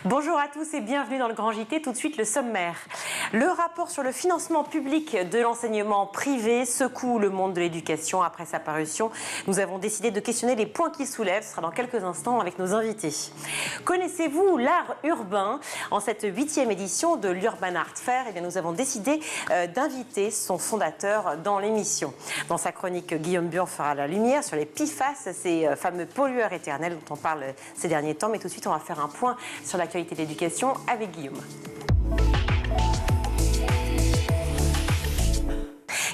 Bonjour à tous et bienvenue dans le Grand JT. Tout de suite, le sommaire. Le rapport sur le financement public de l'enseignement privé secoue le monde de l'éducation. Après sa parution, nous avons décidé de questionner les points qu'il soulève. Ce sera dans quelques instants avec nos invités. Connaissez-vous l'art urbain? En cette 8e édition de l'Urban Art Fair, nous avons décidé d'inviter son fondateur dans l'émission. Dans sa chronique, Guillaume Burr fera la lumière sur les PFAS, ces fameux pollueurs éternels dont on parle ces derniers temps. Mais tout de suite, on va faire un point sur l'actualité de l'éducation avec Guillaume.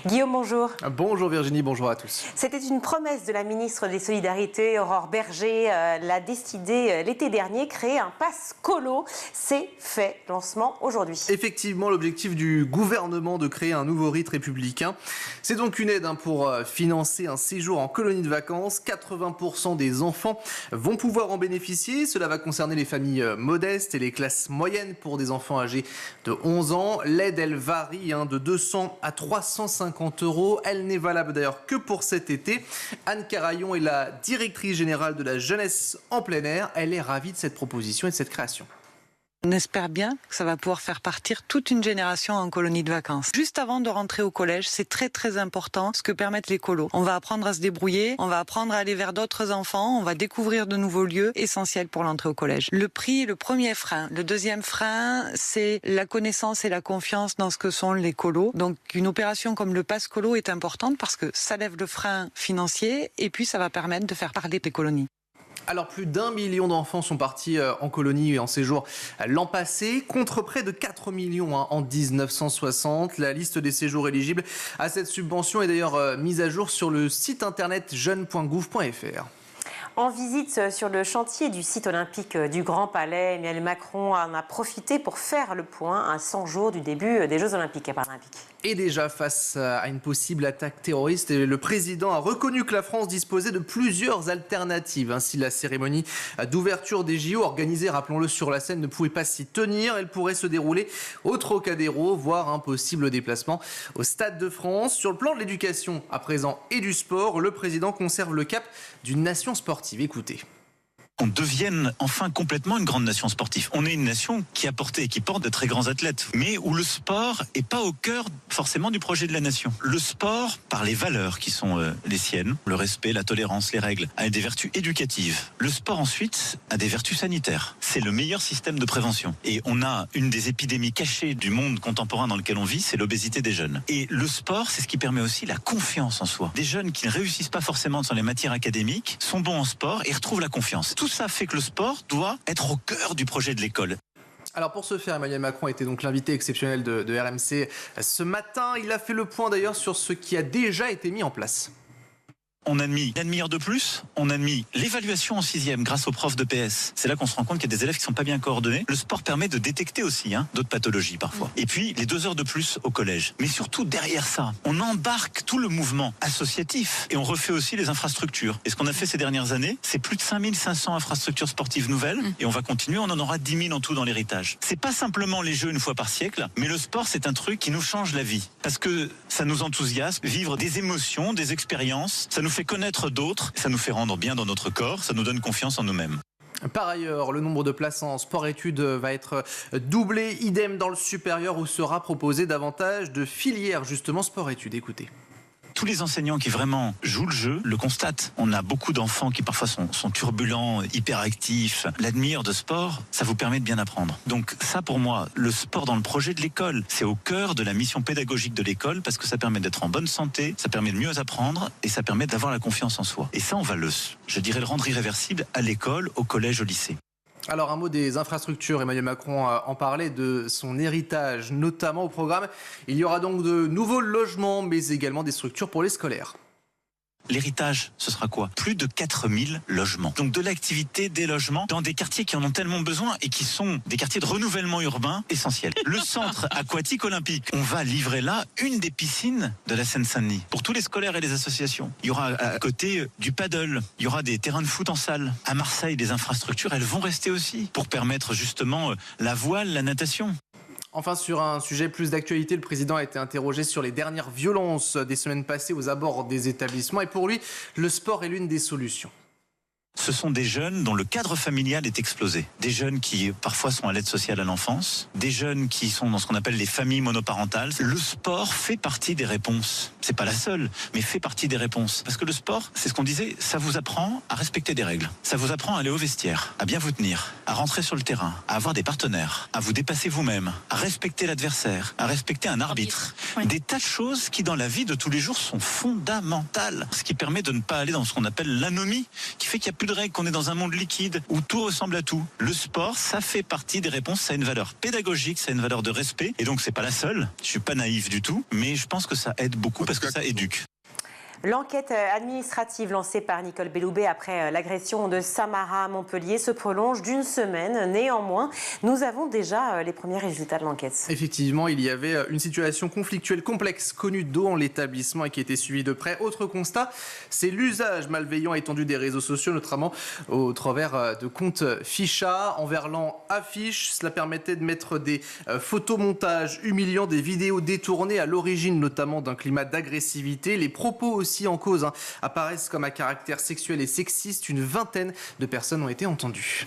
Guillaume, bonjour. Bonjour Virginie, bonjour à tous. C'était une promesse de la ministre des Solidarités, Aurore Bergé. L'a décidé l'été dernier, créer un pass colo. C'est fait, lancement aujourd'hui. Effectivement, l'objectif du gouvernement de créer un nouveau rite républicain. C'est donc une aide pour financer un séjour en colonie de vacances. 80% des enfants vont pouvoir en bénéficier. Cela va concerner les familles modestes et les classes moyennes pour des enfants âgés de 11 ans. L'aide, elle varie de 200 à 350 €. Elle n'est valable d'ailleurs que pour cet été. Anne Carayon est la directrice générale de la jeunesse en plein air. Elle est ravie de cette proposition et de cette création. On espère bien que ça va pouvoir faire partir toute une génération en colonie de vacances. Juste avant de rentrer au collège, c'est très très important ce que permettent les colos. On va apprendre à se débrouiller, on va apprendre à aller vers d'autres enfants, on va découvrir de nouveaux lieux essentiels pour l'entrée au collège. Le prix est le premier frein. Le deuxième frein, c'est la connaissance et la confiance dans ce que sont les colos. Donc une opération comme le pass colo est importante parce que ça lève le frein financier et puis ça va permettre de faire parler des colonies. Alors, plus d'1 million d'enfants sont partis en colonie et en séjour l'an passé, contre près de 4 millions en 1960. La liste des séjours éligibles à cette subvention est d'ailleurs mise à jour sur le site internet jeune.gouv.fr. En visite sur le chantier du site olympique du Grand Palais, Emmanuel Macron en a profité pour faire le point à 100 jours du début des Jeux olympiques et paralympiques. Et déjà face à une possible attaque terroriste, le président a reconnu que la France disposait de plusieurs alternatives. Ainsi, la cérémonie d'ouverture des JO, organisée, rappelons-le, sur la scène, ne pouvait pas s'y tenir. Elle pourrait se dérouler au Trocadéro, voire un possible déplacement au Stade de France. Sur le plan de l'éducation à présent et du sport, le président conserve le cap d'une nation sportive. Écoutez. On devienne enfin complètement une grande nation sportive. On est une nation qui a porté et qui porte de très grands athlètes, mais où le sport n'est pas au cœur forcément du projet de la nation. Le sport, par les valeurs qui sont les siennes, le respect, la tolérance, les règles, a des vertus éducatives. Le sport ensuite a des vertus sanitaires. C'est le meilleur système de prévention. Et on a une des épidémies cachées du monde contemporain dans lequel on vit, c'est l'obésité des jeunes. Et le sport, c'est ce qui permet aussi la confiance en soi. Des jeunes qui ne réussissent pas forcément dans les matières académiques sont bons en sport et retrouvent la confiance. Tout ça fait que le sport doit être au cœur du projet de l'école. Alors pour ce faire, Emmanuel Macron était donc l'invité exceptionnel de RMC ce matin. Il a fait le point d'ailleurs sur ce qui a déjà été mis en place. On a mis une demi-heure de plus, on a mis l'évaluation en 6e grâce aux profs de PS. C'est là qu'on se rend compte qu'il y a des élèves qui sont pas bien coordonnés. Le sport permet de détecter aussi d'autres pathologies parfois. Et puis les 2 heures de plus au collège. Mais surtout derrière ça, on embarque tout le mouvement associatif et on refait aussi les infrastructures. Et ce qu'on a fait ces dernières années, c'est plus de 5500 infrastructures sportives nouvelles et on va continuer, on en aura 10 000 en tout dans l'héritage. C'est pas simplement les jeux une fois par siècle, mais le sport c'est un truc qui nous change la vie. Parce que ça nous enthousiasme, vivre des émotions, des expériences, ça nous fait connaître d'autres, ça nous fait rendre bien dans notre corps, ça nous donne confiance en nous-mêmes. Par ailleurs, le nombre de places en sport-études va être doublé, idem dans le supérieur où sera proposé davantage de filières justement sport-études. Écoutez. Tous les enseignants qui vraiment jouent le jeu le constatent. On a beaucoup d'enfants qui parfois sont turbulents, hyperactifs. La demi-heure de sport, ça vous permet de bien apprendre. Donc ça pour moi, le sport dans le projet de l'école, c'est au cœur de la mission pédagogique de l'école parce que ça permet d'être en bonne santé, ça permet de mieux apprendre et ça permet d'avoir la confiance en soi. Et ça, on va le rendre irréversible à l'école, au collège, au lycée. Alors un mot des infrastructures, Emmanuel Macron en parlait de son héritage, notamment au programme. Il y aura donc de nouveaux logements, mais également des structures pour les scolaires. L'héritage, ce sera quoi? Plus de 4000 logements. Donc de l'activité, des logements, dans des quartiers qui en ont tellement besoin et qui sont des quartiers de renouvellement urbain essentiels. Le centre aquatique olympique, on va livrer là une des piscines de la Seine-Saint-Denis pour tous les scolaires et les associations. Il y aura à côté du paddle, il y aura des terrains de foot en salle. À Marseille, des infrastructures, elles vont rester aussi pour permettre justement la voile, la natation. Enfin, sur un sujet plus d'actualité, le président a été interrogé sur les dernières violences des semaines passées aux abords des établissements. Et pour lui, le sport est l'une des solutions. ce sont des jeunes dont le cadre familial est explosé. Des jeunes qui parfois sont à l'aide sociale à l'enfance, des jeunes qui sont dans ce qu'on appelle les familles monoparentales. Le sport fait partie des réponses. C'est pas la seule, mais fait partie des réponses. Parce que le sport, c'est ce qu'on disait, ça vous apprend à respecter des règles. Ça vous apprend à aller au vestiaire, à bien vous tenir, à rentrer sur le terrain, à avoir des partenaires, à vous dépasser vous-même, à respecter l'adversaire, à respecter un arbitre. Oui. Des tas de choses qui dans la vie de tous les jours sont fondamentales. Ce qui permet de ne pas aller dans ce qu'on appelle l'anomie, qui fait qu'il n'y a plus de règles, qu'on est dans un monde liquide où tout ressemble à tout. Le sport, ça fait partie des réponses, ça a une valeur pédagogique, ça a une valeur de respect. Et donc c'est pas la seule, je suis pas naïf du tout, mais je pense que ça aide beaucoup parce que ça éduque. L'enquête administrative lancée par Nicole Belloubet après l'agression de Samara à Montpellier se prolonge d'une semaine. Néanmoins, nous avons déjà les premiers résultats de l'enquête. Effectivement, il y avait une situation conflictuelle complexe connue dans l'établissement et qui était suivie de près. Autre constat, c'est l'usage malveillant étendu des réseaux sociaux, notamment au travers de comptes fichas, enverlant affiches. Cela permettait de mettre des photomontages humiliants, des vidéos détournées à l'origine notamment d'un climat d'agressivité. Les propos aussi en cause apparaissent comme à caractère sexuel et sexiste. Une vingtaine de personnes ont été entendues.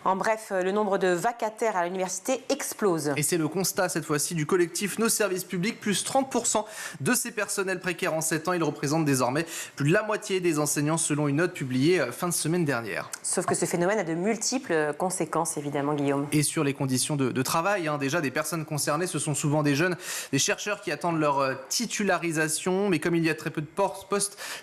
En bref, le nombre de vacataires à l'université explose. Et c'est le constat cette fois-ci du collectif Nos Services Publics, plus 30% de ces personnels précaires en 7 ans. Ils représentent désormais plus de la moitié des enseignants selon une note publiée fin de semaine dernière. Sauf que ce phénomène a de multiples conséquences évidemment, Guillaume. Et sur les conditions de travail, déjà des personnes concernées, ce sont souvent des jeunes, des chercheurs qui attendent leur titularisation. Mais comme il y a très peu de postes,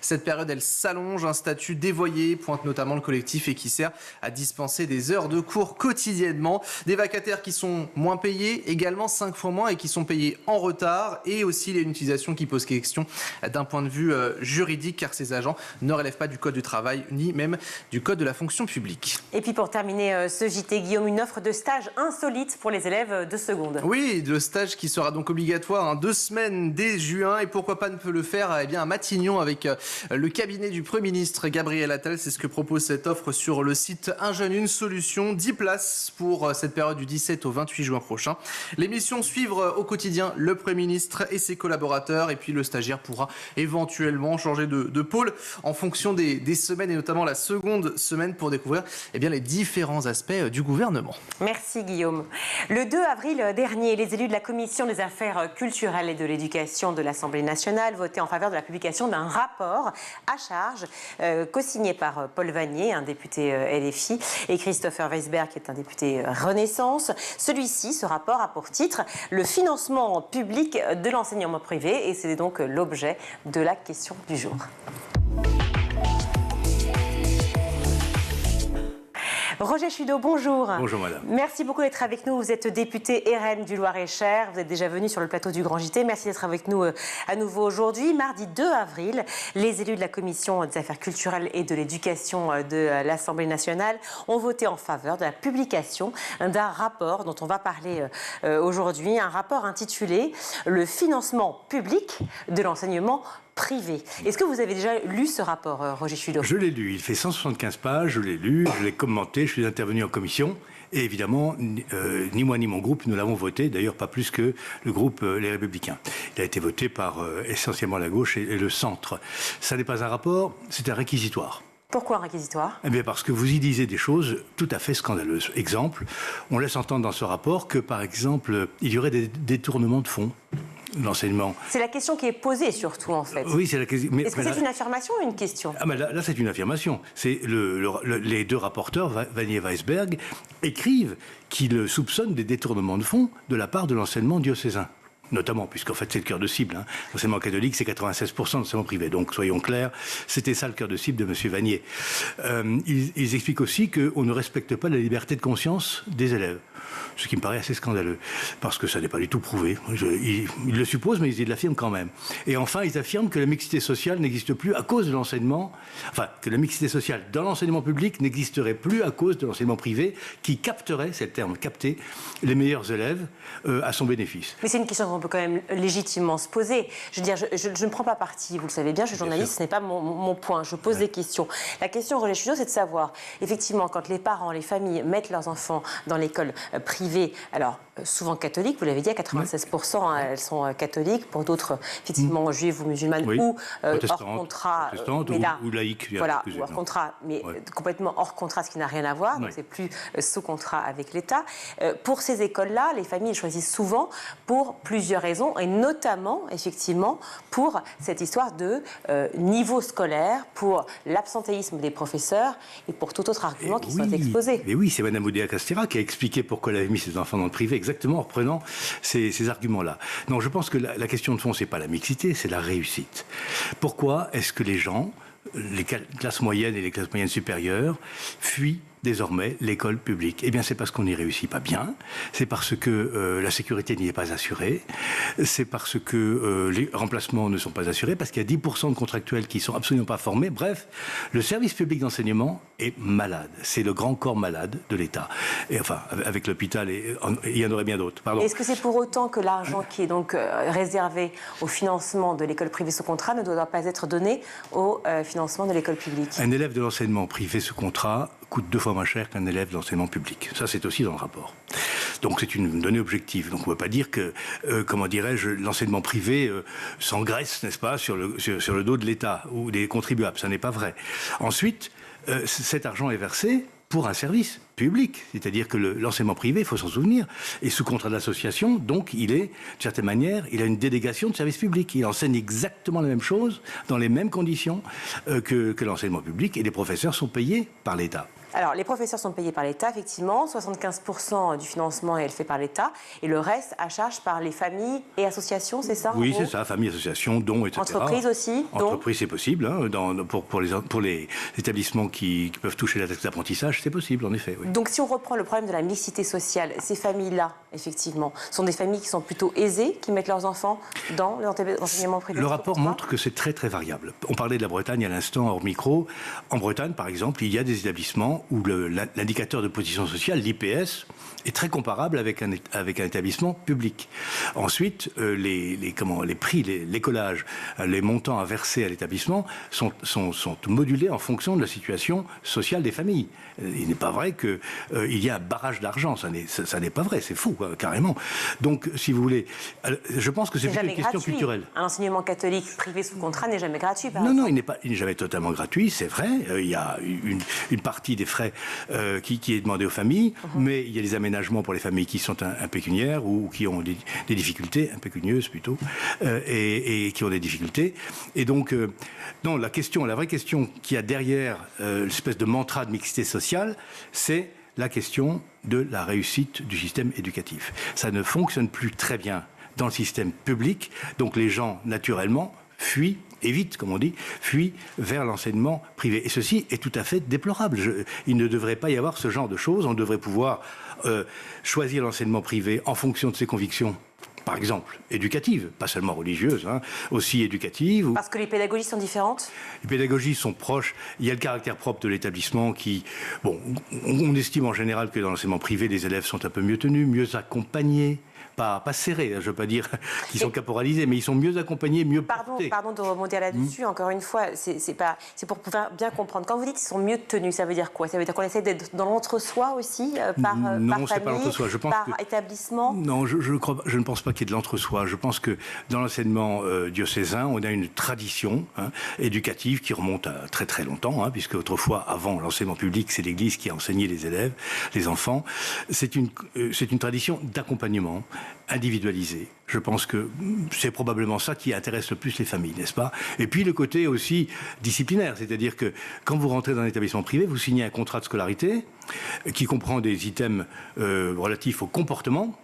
cette période elle s'allonge, un statut dévoyé pointe notamment le collectif et qui sert à dispenser des heures de cours quotidiennement. Des vacataires qui sont moins payés, également 5 fois moins et qui sont payés en retard, et aussi une utilisation qui pose question d'un point de vue juridique car ces agents ne relèvent pas du code du travail ni même du code de la fonction publique. Et puis pour terminer ce JT, Guillaume, une offre de stage insolite pour les élèves de seconde. Oui, le stage qui sera donc obligatoire 2 semaines dès juin, et pourquoi pas ne peut le faire à Matignon avec le cabinet du Premier ministre Gabriel Attal. C'est ce que propose cette offre sur le site Un jeune, une solution. 10 places pour cette période du 17 au 28 juin prochain. Les missions suivre au quotidien le Premier ministre et ses collaborateurs, et puis le stagiaire pourra éventuellement changer de pôle en fonction des semaines, et notamment la seconde semaine pour découvrir les différents aspects du gouvernement. Merci Guillaume. Le 2 avril dernier, les élus de la Commission des affaires culturelles et de l'éducation de l'Assemblée nationale votaient en faveur de la publication d'un rapport à charge co-signé par Paul Vannier, un député LFI, et Christopher Weisberg, qui est un député Renaissance. Celui-ci, ce rapport, a pour titre « Le financement public de l'enseignement privé » et c'est donc l'objet de la question du jour. Roger Chudeau, bonjour. Bonjour madame. Merci beaucoup d'être avec nous. Vous êtes député RN du Loir-et-Cher. Vous êtes déjà venu sur le plateau du Grand JT. Merci d'être avec nous à nouveau aujourd'hui. Mardi 2 avril, les élus de la Commission des affaires culturelles et de l'éducation de l'Assemblée nationale ont voté en faveur de la publication d'un rapport dont on va parler aujourd'hui. Un rapport intitulé « Le financement public de l'enseignement privé ». Est-ce que vous avez déjà lu ce rapport, Roger Chudeau ? Je l'ai lu, il fait 175 pages, je l'ai lu, je l'ai commenté, je suis intervenu en commission. Et évidemment, ni moi ni mon groupe, nous l'avons voté, d'ailleurs pas plus que le groupe Les Républicains. Il a été voté par essentiellement la gauche et le centre. Ça n'est pas un rapport, c'est un réquisitoire. Pourquoi un réquisitoire ? Eh bien parce que vous y disez des choses tout à fait scandaleuses. Exemple, on laisse entendre dans ce rapport que, par exemple, il y aurait des détournements de fonds. L'enseignement. C'est la question qui est posée surtout en fait. Oui, c'est la question. Est-ce que c'est une affirmation ou une question ? Ah, mais là c'est une affirmation. C'est les deux rapporteurs, Vannier et Weisberg, écrivent qu'ils soupçonnent des détournements de fonds de la part de l'enseignement diocésain. Notamment, puisqu'en fait c'est le cœur de cible. L'enseignement catholique, c'est 96% d'enseignement privé. Donc, soyons clairs, c'était ça le cœur de cible de M. Vannier. Ils expliquent aussi qu'on ne respecte pas la liberté de conscience des élèves. Ce qui me paraît assez scandaleux, parce que ça n'est pas du tout prouvé. Ils le supposent, mais ils l'affirment quand même. Et enfin, ils affirment que la mixité sociale n'existe plus à cause de l'enseignement, enfin, que la mixité sociale dans l'enseignement public n'existerait plus à cause de l'enseignement privé, qui capterait, c'est le terme capter, les meilleurs élèves à son bénéfice. Mais c'est une question on peut quand même légitimement se poser. Je veux dire, je ne prends pas parti, vous le savez bien, je suis journaliste, ce n'est pas mon point, je pose des questions. La question, Roger Chuzot, c'est de savoir, effectivement, quand les parents, les familles mettent leurs enfants dans l'école privée, alors souvent catholique, vous l'avez dit, à 96%, hein, elles sont catholiques, pour d'autres, effectivement, juives ou musulmanes, ou hors contrat, ou laïques. Voilà, ou hors contrat, mais complètement hors contrat, ce qui n'a rien à voir, donc c'est plus sous contrat avec l'État. Pour ces écoles-là, les familles choisissent souvent pour plusieurs raisons, et notamment, effectivement, pour cette histoire de niveau scolaire, pour l'absentéisme des professeurs et pour tout autre argument qui sont exposés. Et oui, c'est Mme Oudéa-Castéra qui a expliqué pourquoi elle avait mis ses enfants dans le privé, exactement en reprenant ces arguments-là. Non, je pense que la question de fond, c'est pas la mixité, c'est la réussite. Pourquoi est-ce que les gens, les classes moyennes et les classes moyennes supérieures, fuient désormais l'école publique? Eh bien, c'est parce qu'on n'y réussit pas bien, c'est parce que la sécurité n'y est pas assurée, c'est parce que les remplacements ne sont pas assurés, parce qu'il y a 10% de contractuels qui ne sont absolument pas formés. Bref, le service public d'enseignement est malade. C'est le grand corps malade de l'État. Et enfin, avec l'hôpital, il y en aurait bien d'autres. Pardon. Est-ce que c'est pour autant que l'argent qui est donc réservé au financement de l'école privée sous contrat ne doit pas être donné au financement de l'école publique? Un élève de l'enseignement privé sous contrat coûte 2 fois moins cher qu'un élève d'enseignement public. Ça, c'est aussi dans le rapport. Donc, c'est une donnée objective. Donc, on ne peut pas dire que, comment dirais-je, l'enseignement privé s'engraisse, n'est-ce pas, sur le dos de l'État ou des contribuables. Ça n'est pas vrai. Ensuite, cet argent est versé pour un service public. C'est-à-dire que l'enseignement privé, il faut s'en souvenir, est sous contrat d'association, donc il est, d'une certaine manière, il a une délégation de service public. Il enseigne exactement la même chose, dans les mêmes conditions que l'enseignement public, et les professeurs sont payés par l'État. Alors, les professeurs sont payés par l'État, effectivement. 75% du financement est fait par l'État. Et le reste, à charge par les familles et associations, c'est ça? Oui, c'est ça. Familles, associations, dons, etc. Entreprises aussi? Entreprises, c'est possible. Hein, pour les établissements qui peuvent toucher la taxe d'apprentissage, c'est possible, en effet. Oui. Donc, si on reprend le problème de la mixité sociale, ces familles-là, effectivement, sont des familles qui sont plutôt aisées, qui mettent leurs enfants dans l'enseignement privé? Le rapport montre que c'est très, très variable. On parlait de la Bretagne à l'instant, hors micro. En Bretagne, par exemple, il y a des établissements où l'indicateur de position sociale, l'IPS, est très comparable avec un établissement public. Ensuite, les prix, l'écolage, les montants à verser à l'établissement sont modulés en fonction de la situation sociale des familles. Il n'est pas vrai qu'il y ait un barrage d'argent. Ça n'est pas vrai, c'est faux, carrément. Donc, si vous voulez, je pense que c'est plutôt une question culturelle. Un enseignement catholique privé sous contrat n'est jamais gratuit, par exemple. Non, il n'est jamais totalement gratuit, c'est vrai. Il y a une partie des frais qui est demandée aux familles, mais il y a des aménagements pour les familles qui sont impécuniaires ou qui ont des difficultés, impécunieuses plutôt, et qui ont des difficultés. Et donc, non, la vraie question qu'il y a derrière l'espèce de mantra de mixité sociale, c'est la question de la réussite du système éducatif. Ça ne fonctionne plus très bien dans le système public, donc les gens, naturellement, fuient, évite, comme on dit, fuient vers l'enseignement privé. Et ceci est tout à fait déplorable. Il ne devrait pas y avoir ce genre de choses. On devrait pouvoir choisir l'enseignement privé en fonction de ses convictions, par exemple, éducatives, pas seulement religieuses, hein, aussi éducatives. Parce que les pédagogies sont différentes? Les pédagogies sont proches. Il y a le caractère propre de l'établissement qui... Bon, on estime en général que dans l'enseignement privé, les élèves sont un peu mieux tenus, mieux accompagnés. Pas serrés, je ne veux pas dire qu'ils sont caporalisés, mais ils sont mieux accompagnés, mieux portés. Pardon de rebondir là-dessus, encore une fois, c'est pour pouvoir bien comprendre. Quand vous dites qu'ils sont mieux tenus, ça veut dire quoi? Ça veut dire qu'on essaie d'être dans l'entre-soi aussi, par famille, par établissement? Non, je ne pense pas qu'il y ait de l'entre-soi. Je pense que dans l'enseignement diocésain, on a une tradition éducative qui remonte à très très longtemps, puisque autrefois, avant l'enseignement public, c'est l'Église qui a enseigné les élèves, les enfants. C'est une tradition d'accompagnement individualisé. Je pense que c'est probablement ça qui intéresse le plus les familles, n'est-ce pas? Et puis le côté aussi disciplinaire, c'est-à-dire que quand vous rentrez dans un établissement privé, vous signez un contrat de scolarité qui comprend des items relatifs au comportement.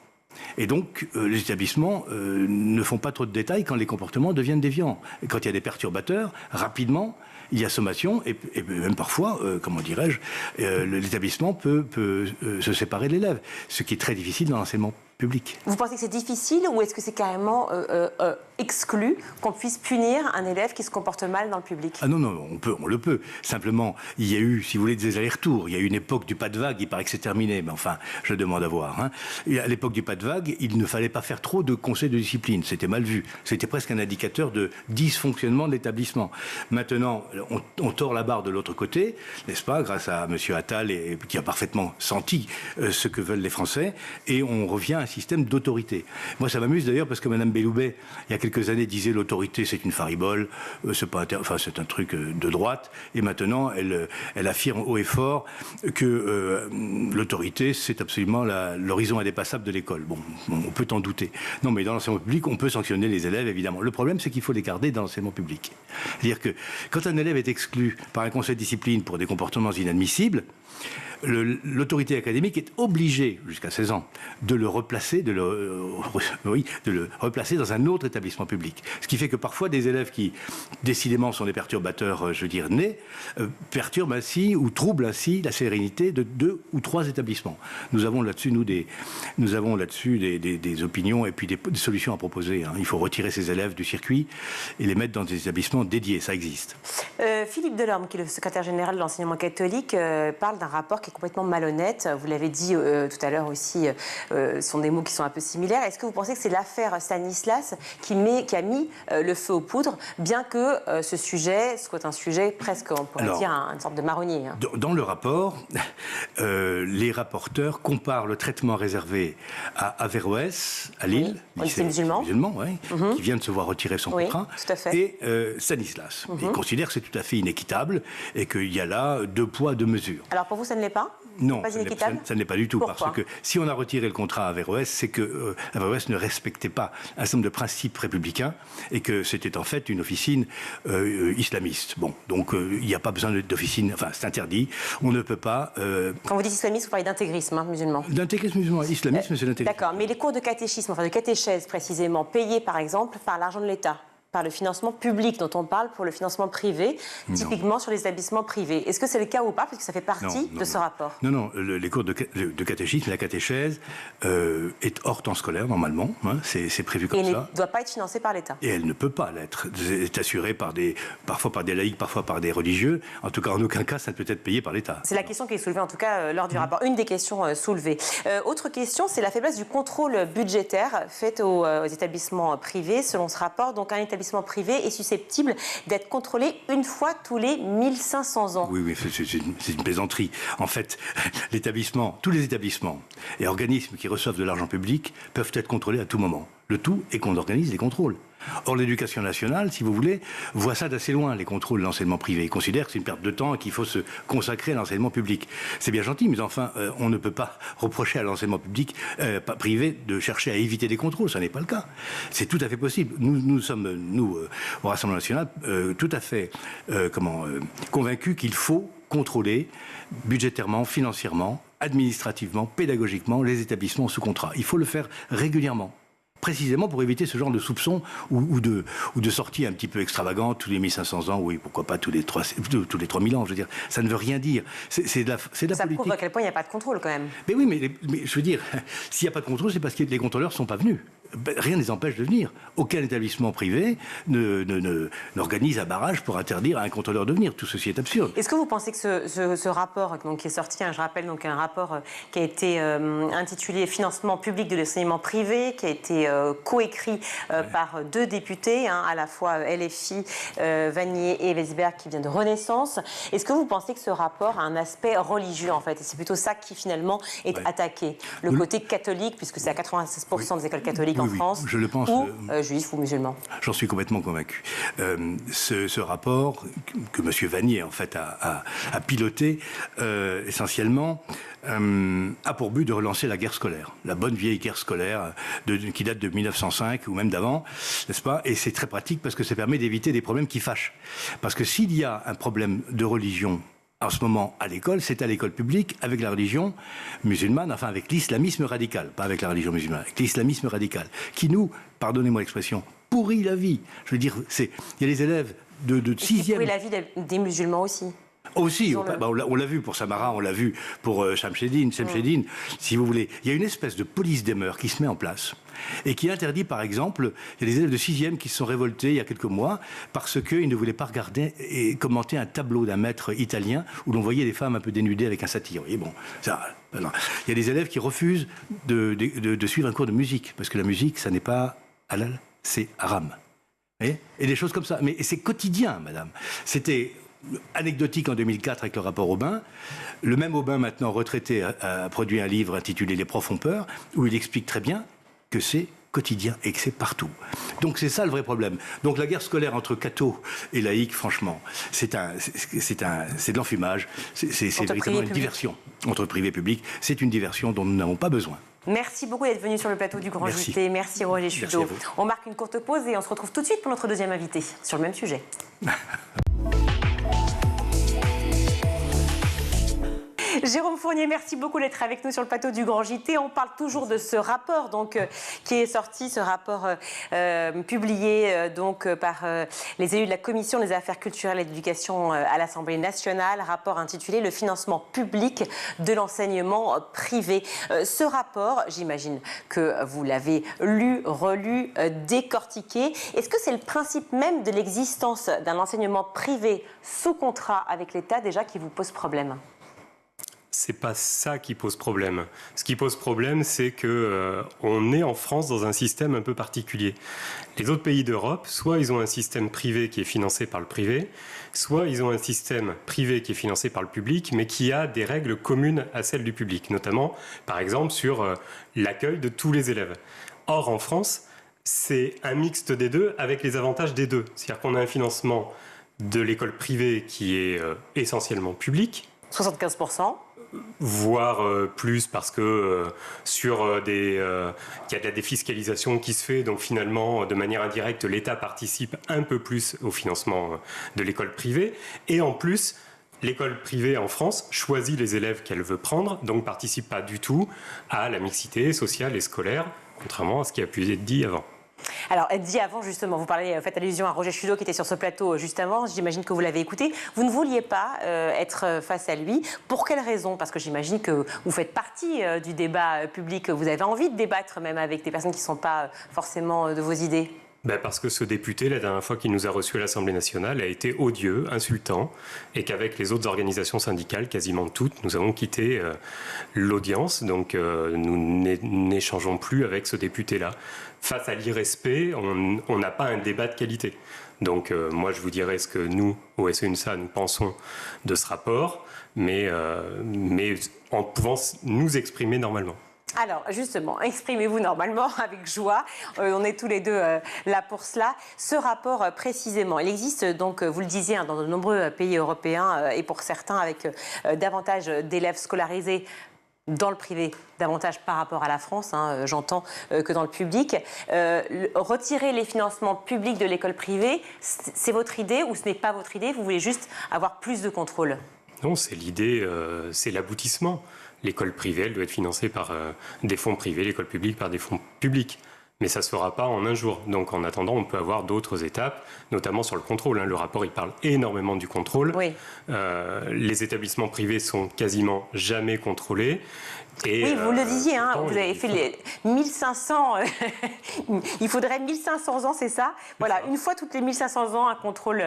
Et donc, les établissements ne font pas trop de détails quand les comportements deviennent déviants. Et quand il y a des perturbateurs, rapidement, il y a sommation et même parfois, comment dirais-je, l'établissement peut se séparer de l'élève, ce qui est très difficile dans l'enseignement public. Vous pensez que c'est difficile ou est-ce que c'est carrément exclu qu'on puisse punir un élève qui se comporte mal dans le public? Ah non, on le peut. Simplement, il y a eu, si vous voulez, des allers-retours. Il y a eu une époque du pas de vague, il paraît que c'est terminé, mais enfin, je demande à voir. Hein. Et à l'époque du pas de vague, il ne fallait pas faire trop de conseils de discipline. C'était mal vu. C'était presque un indicateur de dysfonctionnement de l'établissement. Maintenant, on tord la barre de l'autre côté, n'est-ce pas, grâce à M. Attal, qui a parfaitement senti ce que veulent les Français, et on revient à un système d'autorité. Moi, ça m'amuse d'ailleurs parce que Mme Belloubet, il y a quelques années, disait l'autorité, c'est une faribole, c'est un truc de droite, et maintenant, elle affirme haut et fort que l'autorité, c'est absolument l'horizon indépassable de l'école. Bon, on peut en douter. Non, mais dans l'enseignement public, on peut sanctionner les élèves, évidemment. Le problème, c'est qu'il faut les garder dans l'enseignement public. C'est-à-dire que quand un élève est exclu par un conseil de discipline pour des comportements inadmissibles, l'autorité académique est obligée, jusqu'à 16 ans, de le replacer dans un autre établissement public. Ce qui fait que parfois, des élèves qui, décidément, sont des perturbateurs, nés, perturbent ainsi ou troublent ainsi la sérénité de 2 ou 3 établissements. Nous avons là-dessus, des opinions et puis des solutions à proposer. Hein. Il faut retirer ces élèves du circuit et les mettre dans des établissements dédiés. Ça existe. Philippe Delorme, qui est le secrétaire général de l'enseignement catholique, parle d'un rapport qui est complètement malhonnête. Vous l'avez dit tout à l'heure aussi, ce sont des mots qui sont un peu similaires. Est-ce que vous pensez que c'est l'affaire Stanislas qui a mis le feu aux poudres, bien que ce sujet soit un sujet presque, on pourrait dire, une sorte de marronnier, hein. Dans le rapport, les rapporteurs comparent le traitement réservé à Averroès, à Lille, lycée musulman, qui vient de se voir retirer son contrat, et Stanislas. Ils considèrent que c'est tout à fait inéquitable et qu'il y a là 2 poids, 2 mesures. Alors pour vous, ça ne l'est pas? Non, pas inéquitable? ça ne l'est pas du tout. Pourquoi? Parce que si on a retiré le contrat à Averroès, c'est que Averroès ne respectait pas un certain nombre de principes républicains et que c'était en fait une officine islamiste. Bon, donc il n'y a pas besoin d'officine, enfin c'est interdit. On ne peut pas... Quand vous dites islamiste, vous parlez d'intégrisme musulman. D'intégrisme musulman, islamisme, c'est l'intégrisme. D'accord, mais les cours de catéchisme, enfin de catéchèse précisément, payés par exemple par l'argent de l'État, par le financement public dont on parle pour le financement privé, typiquement sur les établissements privés. Est-ce que c'est le cas ou pas? Parce que ça fait partie de ce rapport. Non, les cours de catéchisme, la catéchèse est hors temps scolaire normalement, hein, c'est prévu comme ça. Et elle ne doit pas être financée par l'État. Et elle ne peut pas l'être. C'est assuré parfois par des laïcs, parfois par des religieux. En tout cas, en aucun cas, ça ne peut être payé par l'État. C'est la question qui est soulevée en tout cas lors du rapport. Une des questions soulevées. Autre question, c'est la faiblesse du contrôle budgétaire fait aux établissements privés. Selon ce rapport, donc un établissement privé est susceptible d'être contrôlé une fois tous les 1500 ans. Oui, c'est une plaisanterie. En fait, tous les établissements et organismes qui reçoivent de l'argent public peuvent être contrôlés à tout moment. Le tout est qu'on organise les contrôles. Or, l'éducation nationale, si vous voulez, voit ça d'assez loin, les contrôles de l'enseignement privé. Ils considèrent que c'est une perte de temps et qu'il faut se consacrer à l'enseignement public. C'est bien gentil, mais enfin, on ne peut pas reprocher à l'enseignement privé de chercher à éviter des contrôles. Ça n'est pas le cas. C'est tout à fait possible. Nous sommes, au Rassemblement national, tout à fait convaincus qu'il faut contrôler budgétairement, financièrement, administrativement, pédagogiquement les établissements sous contrat. Il faut le faire régulièrement. Précisément pour éviter ce genre de soupçons ou de sorties un petit peu extravagantes tous les 1500 ans, oui, pourquoi pas tous les 3000 ans, je veux dire. Ça ne veut rien dire. C'est de la politique. Ça prouve à quel point il n'y a pas de contrôle quand même. Mais oui, mais je veux dire, s'il n'y a pas de contrôle, c'est parce que les contrôleurs ne sont pas venus. Rien ne les empêche de venir. Aucun établissement privé n'organise un barrage pour interdire à un contrôleur de venir. Tout ceci est absurde. Est-ce que vous pensez que ce rapport donc, qui est sorti, je rappelle, donc, un rapport qui a été intitulé « Financement public de l'enseignement privé », qui a été coécrit par 2 députés, à la fois LFI, Vannier et Weisberg, qui vient de Renaissance. Est-ce que vous pensez que ce rapport a un aspect religieux, en fait? Et c'est plutôt ça qui, finalement, est attaqué. Le côté catholique, puisque c'est à 96% des écoles catholiques en France, je le pense, ou juifs ou musulmans. J'en suis complètement convaincu. Ce rapport que M. Vannier, en fait, a piloté, essentiellement, a pour but de relancer la guerre scolaire, la bonne vieille guerre scolaire qui date de 1905 ou même d'avant, n'est-ce pas? Et c'est très pratique parce que ça permet d'éviter des problèmes qui fâchent. Parce que s'il y a un problème de religion en ce moment à l'école, c'est à l'école publique avec la religion musulmane, enfin avec l'islamisme radical, pas avec la religion musulmane, avec l'islamisme radical, qui nous, pardonnez-moi l'expression, pourrit la vie. Je veux dire, il y a les élèves de 6e... Pourrit la vie des musulmans aussi. Aussi, on l'a vu pour Samara, on l'a vu pour Shamsedine, si vous voulez. Il y a une espèce de police des mœurs qui se met en place et qui interdit, par exemple, il y a des élèves de 6e qui se sont révoltés il y a quelques mois parce qu'ils ne voulaient pas regarder et commenter un tableau d'un maître italien où l'on voyait des femmes un peu dénudées avec un satyre. Et bon, ça, alors, il y a des élèves qui refusent de suivre un cours de musique parce que la musique, ça n'est pas halal, c'est haram. Et des choses comme ça. Mais c'est quotidien, madame. C'était anecdotique en 2004 avec le rapport Aubin. Le même Aubin, maintenant retraité, a produit un livre intitulé « Les profs ont peur » où il explique très bien que c'est quotidien et que c'est partout. Donc c'est ça le vrai problème. Donc la guerre scolaire entre cathos et laïcs, franchement, c'est de l'enfumage. C'est véritablement une diversion entre privé et public. C'est une diversion dont nous n'avons pas besoin. Merci beaucoup d'être venu sur le plateau du Grand JT. Merci Roger Chudeau. On marque une courte pause et on se retrouve tout de suite pour notre deuxième invité sur le même sujet. Jérôme Fournier, merci beaucoup d'être avec nous sur le plateau du Grand JT. On parle toujours de ce rapport qui est sorti, ce rapport publié par les élus de la Commission des affaires culturelles et d'éducation à l'Assemblée nationale, rapport intitulé « Le financement public de l'enseignement privé ». Ce rapport, j'imagine que vous l'avez lu, relu, décortiqué. Est-ce que c'est le principe même de l'existence d'un enseignement privé sous contrat avec l'État déjà qui vous pose problème ? C'est pas ça qui pose problème. Ce qui pose problème, c'est que on est en France dans un système un peu particulier. Les autres pays d'Europe, soit ils ont un système privé qui est financé par le privé, soit ils ont un système privé qui est financé par le public, mais qui a des règles communes à celles du public, notamment, par exemple, sur l'accueil de tous les élèves. Or, en France, c'est un mixte des deux avec les avantages des deux. C'est-à-dire qu'on a un financement de l'école privée qui est essentiellement public. 75%. Voire plus parce que qu'il y a de la défiscalisation qui se fait, donc finalement de manière indirecte l'État participe un peu plus au financement de l'école privée, et en plus l'école privée en France choisit les élèves qu'elle veut prendre, donc participe pas du tout à la mixité sociale et scolaire, contrairement à ce qui a pu être dit avant. Alors, dit avant, justement, vous faites allusion à Roger Chudeau qui était sur ce plateau juste avant. J'imagine que vous l'avez écouté. Vous ne vouliez pas être face à lui. Pour quelle raison ? Parce que j'imagine que vous faites partie du débat public. Vous avez envie de débattre même avec des personnes qui ne sont pas forcément de vos idées. Parce que ce député, la dernière fois qu'il nous a reçus à l'Assemblée nationale, a été odieux, insultant, et qu'avec les autres organisations syndicales, quasiment toutes, nous avons quitté l'audience. Donc nous n'échangeons plus avec ce député-là. Face à l'irrespect, on n'a pas un débat de qualité. Donc moi, je vous dirais ce que nous, au SEUNSA, nous pensons de ce rapport, mais en pouvant nous exprimer normalement. Alors, justement, exprimez-vous normalement, avec joie. On est tous les deux là pour cela. Ce rapport, précisément, il existe donc, vous le disiez, dans de nombreux pays européens et pour certains avec davantage d'élèves scolarisés dans le privé, davantage par rapport à la France, j'entends, que dans le public. Retirer les financements publics de l'école privée, c'est votre idée ou ce n'est pas votre idée ? Vous voulez juste avoir plus de contrôle ? Non, c'est l'idée, c'est l'aboutissement. L'école privée, elle doit être financée par des fonds privés, l'école publique par des fonds publics. Mais ça ne se fera pas en un jour. Donc en attendant, on peut avoir d'autres étapes, notamment sur le contrôle. Le rapport, il parle énormément du contrôle. Oui. Les établissements privés sont quasiment jamais contrôlés. Et, oui, vous le disiez, vous avez fait les 1500... il faudrait 1500 ans, c'est ça ? Voilà, une fois toutes les 1500 ans, un contrôle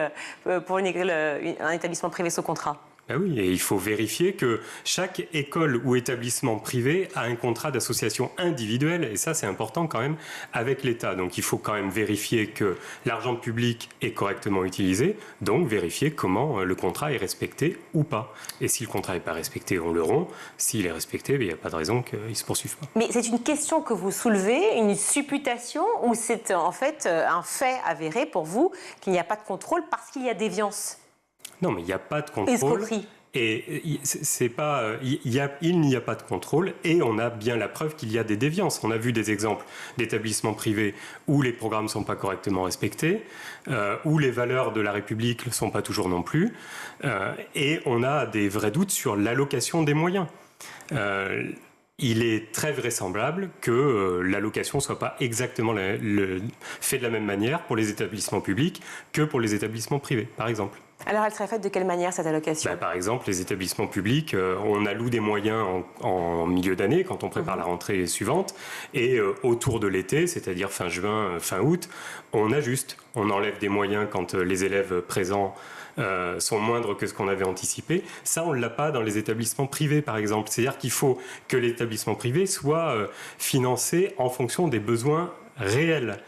pour un établissement privé sous contrat. Ah oui, et il faut vérifier que chaque école ou établissement privé a un contrat d'association individuelle, et ça c'est important quand même, avec l'État. Donc il faut quand même vérifier que l'argent public est correctement utilisé, donc vérifier comment le contrat est respecté ou pas. Et si le contrat n'est pas respecté, on le rompt. S'il est respecté, il n'y a pas de raison qu'il ne se poursuive pas. Mais c'est une question que vous soulevez, une supputation, ou c'est en fait un fait avéré pour vous qu'il n'y a pas de contrôle parce qu'il y a déviance ? Non, mais il n'y a pas de contrôle. Escroquerie. Et c'est pas, il n'y a pas de contrôle et on a bien la preuve qu'il y a des déviances. On a vu des exemples d'établissements privés où les programmes ne sont pas correctement respectés, où les valeurs de la République ne sont pas toujours non plus, et on a des vrais doutes sur l'allocation des moyens. Il est très vraisemblable que l'allocation ne soit pas exactement fait de la même manière pour les établissements publics que pour les établissements privés, par exemple. Alors, elle serait faite de quelle manière, cette allocation ? Par exemple, les établissements publics, on alloue des moyens en milieu d'année, quand on prépare la rentrée suivante, et autour de l'été, c'est-à-dire fin juin, fin août, on ajuste. On enlève des moyens quand les élèves présents sont moindres que ce qu'on avait anticipé. Ça, on ne l'a pas dans les établissements privés, par exemple. C'est-à-dire qu'il faut que l'établissement privé soit financé en fonction des besoins réels.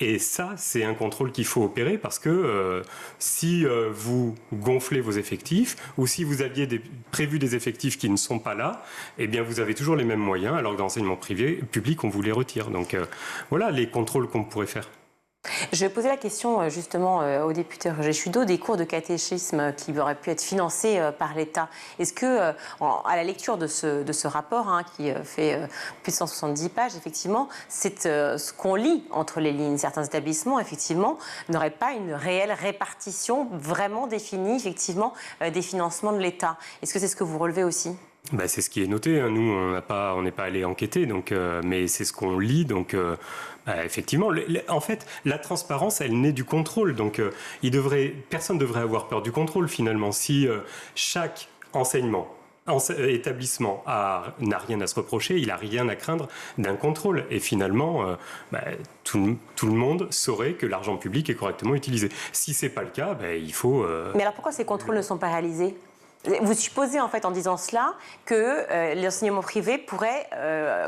Et ça, c'est un contrôle qu'il faut opérer parce que si vous gonflez vos effectifs ou si vous aviez prévu des effectifs qui ne sont pas là, eh bien vous avez toujours les mêmes moyens alors que dans l'enseignement public, on vous les retire. Donc voilà les contrôles qu'on pourrait faire. Je vais poser la question justement au député Roger Chudeau des cours de catéchisme qui auraient pu être financés par l'État. Est-ce que, à la lecture de ce rapport qui fait plus de 170 pages, effectivement, c'est ce qu'on lit entre les lignes. Certains établissements, effectivement, n'auraient pas une réelle répartition vraiment définie, effectivement, des financements de l'État. Est-ce que c'est ce que vous relevez aussi ? C'est ce qui est noté. Nous, on n'est pas allé enquêter, donc, mais c'est ce qu'on lit. Donc, effectivement, en fait, la transparence, elle naît du contrôle. Donc, personne ne devrait avoir peur du contrôle, finalement. Si chaque établissement n'a rien à se reprocher, il n'a rien à craindre d'un contrôle. Et finalement, tout le monde saurait que l'argent public est correctement utilisé. Si ce n'est pas le cas, il faut... Mais alors pourquoi ces contrôles ne sont pas réalisés ? Vous supposez en fait en disant cela que l'enseignement privé pourrait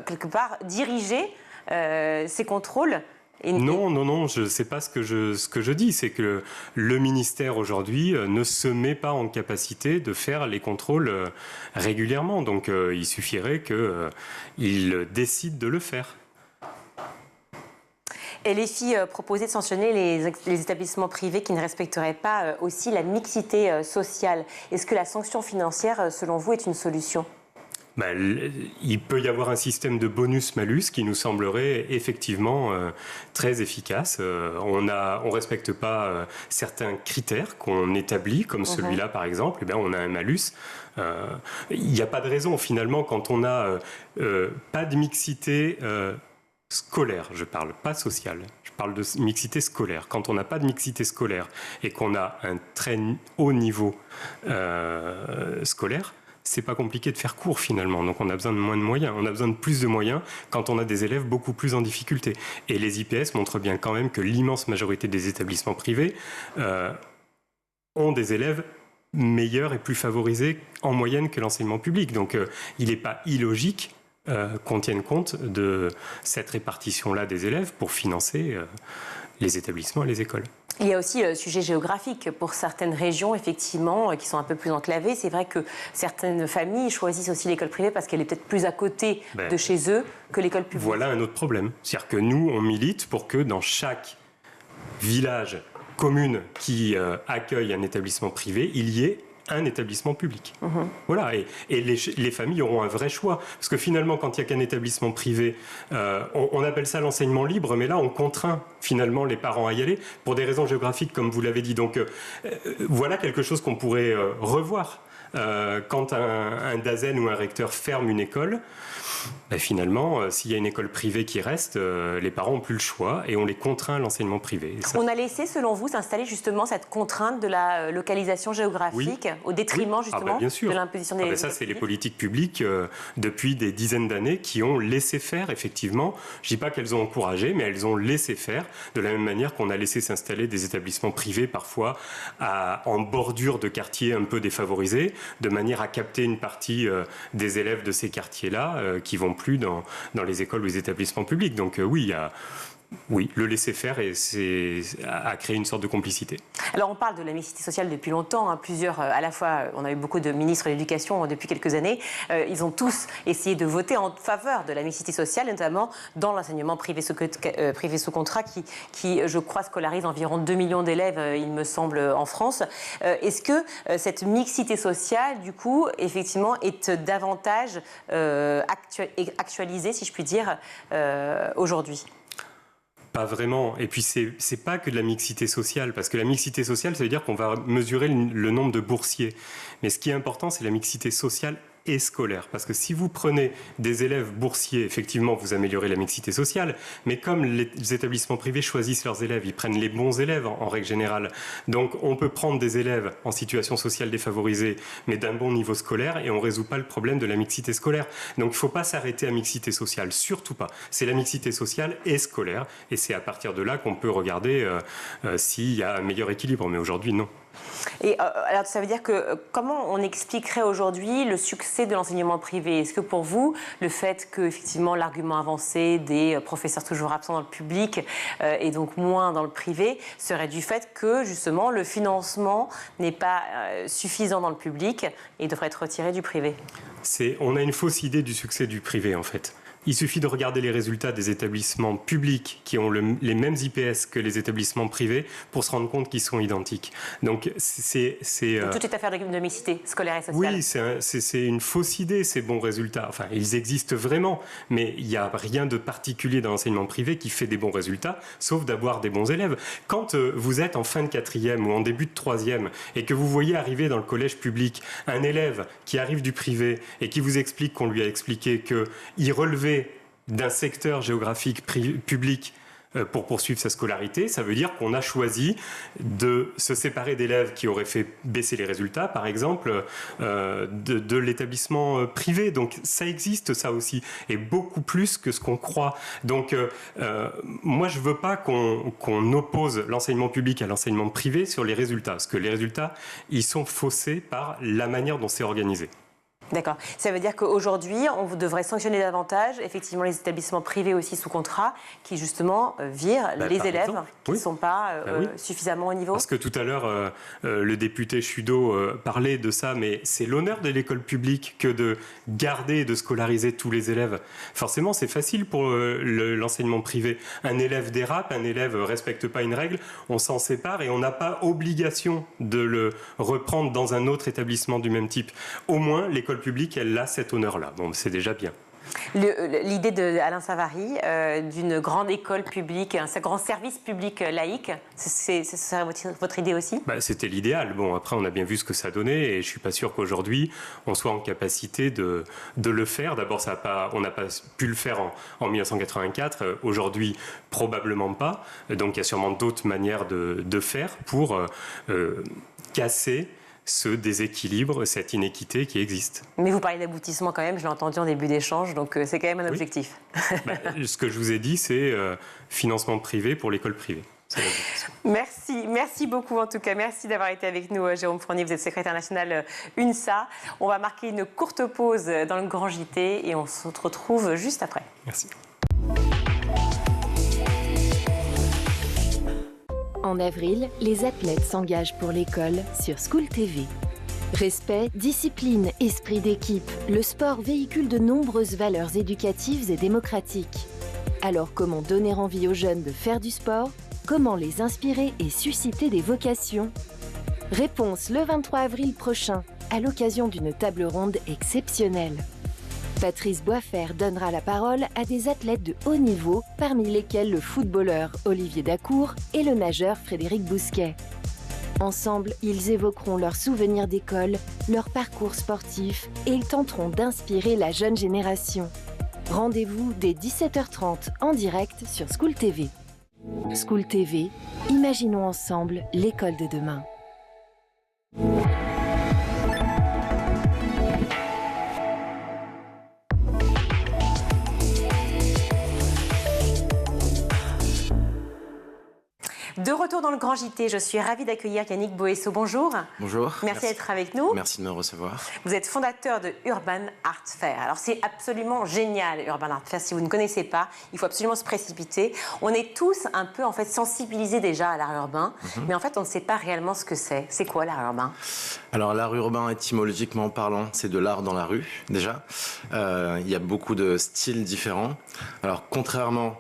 quelque part diriger ces contrôles Non, je ne sais pas ce que je dis. C'est que le ministère aujourd'hui ne se met pas en capacité de faire les contrôles régulièrement. Donc il suffirait qu'il décide de le faire. Et les filles proposaient de sanctionner les établissements privés qui ne respecteraient pas aussi la mixité sociale. Est-ce que la sanction financière, selon vous, est une solution ? Il peut y avoir un système de bonus-malus qui nous semblerait effectivement très efficace. On ne respecte pas certains critères qu'on établit, comme celui-là par exemple, on a un malus. Il n'y a pas de raison finalement quand on n'a pas de mixité scolaire, je parle, pas sociale. Je parle de mixité scolaire. Quand on n'a pas de mixité scolaire et qu'on a un très haut niveau scolaire, c'est pas compliqué de faire court finalement. Donc on a besoin de moins de moyens. On a besoin de plus de moyens quand on a des élèves beaucoup plus en difficulté. Et les IPS montrent bien quand même que l'immense majorité des établissements privés ont des élèves meilleurs et plus favorisés en moyenne que l'enseignement public. Donc il n'est pas illogique qu'on tienne compte de cette répartition-là des élèves pour financer les établissements et les écoles. Il y a aussi le sujet géographique. Pour certaines régions, effectivement, qui sont un peu plus enclavées, c'est vrai que certaines familles choisissent aussi l'école privée parce qu'elle est peut-être plus à côté de chez eux que l'école publique. Voilà un autre problème. C'est-à-dire que nous, on milite pour que dans chaque village, commune qui accueille un établissement privé, il y ait un établissement public. Voilà, et les familles auront un vrai choix. Parce que finalement, quand il n'y a qu'un établissement privé, on appelle ça l'enseignement libre, mais là, on contraint finalement les parents à y aller pour des raisons géographiques, comme vous l'avez dit. Donc, voilà quelque chose qu'on pourrait revoir. Quand un DAZEN ou un recteur ferme une école, finalement, s'il y a une école privée qui reste, les parents n'ont plus le choix et on les contraint à l'enseignement privé. On a laissé, selon vous, s'installer justement cette contrainte de la localisation géographique au détriment justement de l'imposition des... Ça, c'est les politiques publiques depuis des dizaines d'années qui ont laissé faire, effectivement. Je ne dis pas qu'elles ont encouragé, mais elles ont laissé faire de la même manière qu'on a laissé s'installer des établissements privés parfois en bordure de quartiers un peu défavorisés, de manière à capter une partie des élèves de ces quartiers-là qui vont plus dans les écoles ou les établissements publics. Donc oui, le laisser-faire a créé une sorte de complicité. Alors on parle de la mixité sociale depuis longtemps. Plusieurs, à la fois, on a eu beaucoup de ministres de l'éducation depuis quelques années. Ils ont tous essayé de voter en faveur de la mixité sociale, notamment dans l'enseignement privé sous contrat qui, je crois, scolarise environ 2 millions d'élèves, il me semble, en France. Est-ce que cette mixité sociale, du coup, effectivement, est davantage actualisée, si je puis dire, aujourd'hui ? Pas vraiment. Et puis, c'est pas que de la mixité sociale, parce que la mixité sociale, ça veut dire qu'on va mesurer le nombre de boursiers. Mais ce qui est important, c'est la mixité sociale et scolaire. Parce que si vous prenez des élèves boursiers, effectivement, vous améliorez la mixité sociale, mais comme les établissements privés choisissent leurs élèves, ils prennent les bons élèves en règle générale. Donc on peut prendre des élèves en situation sociale défavorisée, mais d'un bon niveau scolaire, et on ne résout pas le problème de la mixité scolaire. Donc il ne faut pas s'arrêter à mixité sociale, surtout pas. C'est la mixité sociale et scolaire, et c'est à partir de là qu'on peut regarder s'il y a un meilleur équilibre, mais aujourd'hui non. Et alors ça veut dire que comment on expliquerait aujourd'hui le succès de l'enseignement privé? Est-ce que pour vous, le fait que effectivement l'argument avancé des professeurs toujours absents dans le public et donc moins dans le privé serait du fait que justement le financement n'est pas suffisant dans le public et devrait être retiré du privé? On a une fausse idée du succès du privé en fait. Il suffit de regarder les résultats des établissements publics qui ont les mêmes IPS que les établissements privés pour se rendre compte qu'ils sont identiques. Donc, tout est affaire de mixité scolaire et sociale. Oui, c'est une fausse idée, ces bons résultats. Enfin, ils existent vraiment, mais il n'y a rien de particulier dans l'enseignement privé qui fait des bons résultats, sauf d'avoir des bons élèves. Quand vous êtes en fin de 4e ou en début de 3e et que vous voyez arriver dans le collège public un élève qui arrive du privé et qui vous explique qu'on lui a expliqué qu'il relevait d'un secteur géographique public pour poursuivre sa scolarité, ça veut dire qu'on a choisi de se séparer d'élèves qui auraient fait baisser les résultats, par exemple, de l'établissement privé. Donc ça existe, ça aussi, et beaucoup plus que ce qu'on croit. Donc moi, je ne veux pas qu'on oppose l'enseignement public à l'enseignement privé sur les résultats, parce que les résultats, ils sont faussés par la manière dont c'est organisé. D'accord. Ça veut dire qu'aujourd'hui, on devrait sanctionner davantage, effectivement, les établissements privés aussi sous contrat, qui justement virent les élèves qui ne sont pas suffisamment au niveau. Parce que tout à l'heure, le député Chudeau parlait de ça, mais c'est l'honneur de l'école publique que de garder et de scolariser tous les élèves. Forcément, c'est facile pour l'enseignement privé. Un élève dérape, un élève ne respecte pas une règle, on s'en sépare et on n'a pas obligation de le reprendre dans un autre établissement du même type. Au moins, l'école publique, elle a cet honneur-là. Bon, c'est déjà bien. L'idée d'Alain Savary d'une grande école publique, un grand service public laïque, c'est votre idée aussi? C'était l'idéal. Bon, après, on a bien vu ce que ça donnait et je ne suis pas sûr qu'aujourd'hui, on soit en capacité de le faire. D'abord, on n'a pas pu le faire en 1984. Aujourd'hui, probablement pas. Donc, il y a sûrement d'autres manières de faire pour casser ce déséquilibre, cette inéquité qui existe. Mais vous parlez d'aboutissement quand même, je l'ai entendu en début d'échange, donc c'est quand même un objectif. Ce que je vous ai dit, c'est financement privé pour l'école privée. Merci beaucoup en tout cas. Merci d'avoir été avec nous, Jérôme Fournier. Vous êtes secrétaire national UNSA. On va marquer une courte pause dans le Grand JT et on se retrouve juste après. Merci. En avril, les athlètes s'engagent pour l'école sur School TV. Respect, discipline, esprit d'équipe, le sport véhicule de nombreuses valeurs éducatives et démocratiques. Alors comment donner envie aux jeunes de faire du sport? Comment les inspirer et susciter des vocations? Réponse le 23 avril prochain, à l'occasion d'une table ronde exceptionnelle. Patrice Boisfer donnera la parole à des athlètes de haut niveau, parmi lesquels le footballeur Olivier Dacour et le nageur Frédéric Bousquet. Ensemble, ils évoqueront leurs souvenirs d'école, leur parcours sportif et ils tenteront d'inspirer la jeune génération. Rendez-vous dès 17h30 en direct sur School TV. School TV, imaginons ensemble l'école de demain. De retour dans le Grand JT, je suis ravie d'accueillir Yannick Boesso. Bonjour. Bonjour. Merci d'être avec nous. Merci de me recevoir. Vous êtes fondateur de Urban Art Fair. Alors c'est absolument génial, Urban Art Fair. Si vous ne connaissez pas, il faut absolument se précipiter. On est tous un peu en fait sensibilisés déjà à l'art urbain, mais en fait on ne sait pas réellement ce que c'est. C'est quoi l'art urbain? Alors l'art urbain, étymologiquement parlant, c'est de l'art dans la rue déjà. Il y a beaucoup de styles différents. Alors contrairement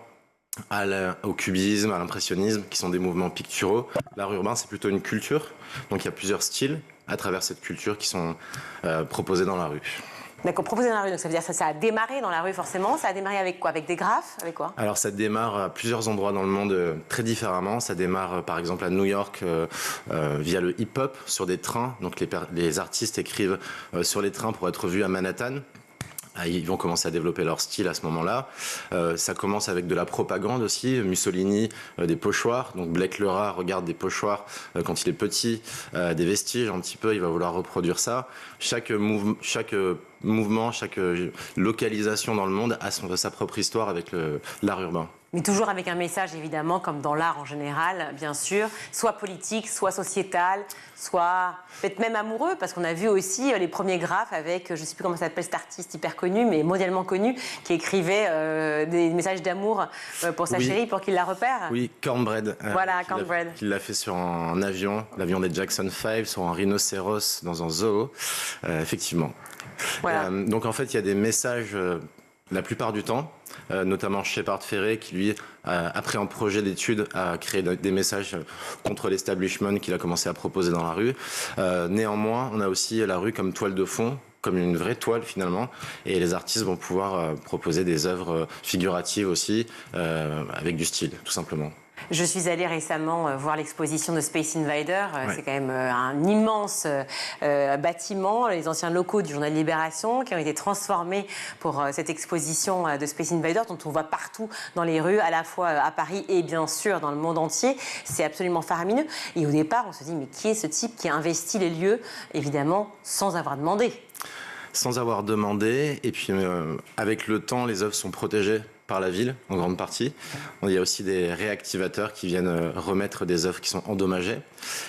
au cubisme, à l'impressionnisme, qui sont des mouvements picturaux, l'art urbain c'est plutôt une culture. Donc il y a plusieurs styles à travers cette culture qui sont proposés dans la rue. D'accord, proposer dans la rue, donc ça veut dire que ça a démarré dans la rue forcément. Ça a démarré avec quoi? Avec des graphes? Avec quoi? Alors ça démarre à plusieurs endroits dans le monde très différemment. Ça démarre par exemple à New York via le hip-hop sur des trains. Donc les artistes écrivent sur les trains pour être vus à Manhattan. Ils vont commencer à développer leur style à ce moment-là. Ça commence avec de la propagande aussi. Mussolini, des pochoirs. Donc Blake Lerat regarde des pochoirs quand il est petit, des vestiges un petit peu. Il va vouloir reproduire ça. Chaque mouvement, chaque localisation dans le monde a sa propre histoire avec l'art urbain. Mais toujours avec un message, évidemment, comme dans l'art en général, bien sûr, soit politique, soit sociétal, soit peut-être même amoureux, parce qu'on a vu aussi les premiers graphes avec, je ne sais plus comment s'appelle cet artiste hyper connu, mais mondialement connu, qui écrivait des messages d'amour pour sa chérie, pour qu'il la repère. Oui, Cornbread. Voilà, Cornbread. Il l'a fait sur un avion, l'avion des Jackson 5, sur un rhinocéros dans un zoo, effectivement. Voilà. Donc en fait, il y a des messages la plupart du temps, notamment Shepard Fairey qui lui, après un projet d'études, a créé des messages contre l'establishment qu'il a commencé à proposer dans la rue. Néanmoins, on a aussi la rue comme toile de fond, comme une vraie toile finalement, et les artistes vont pouvoir proposer des œuvres figuratives aussi, avec du style, tout simplement. Je suis allée récemment voir l'exposition de Space Invader. Ouais. C'est quand même un immense bâtiment, les anciens locaux du Journal Libération, qui ont été transformés pour cette exposition de Space Invader, dont on voit partout dans les rues, à la fois à Paris et bien sûr dans le monde entier. C'est absolument faramineux. Et au départ, on se dit, mais qui est ce type qui a investi les lieux, évidemment, sans avoir demandé? Sans avoir demandé, et puis avec le temps, les œuvres sont protégées par la ville, en grande partie. Il y a aussi des réactivateurs qui viennent remettre des œuvres qui sont endommagées.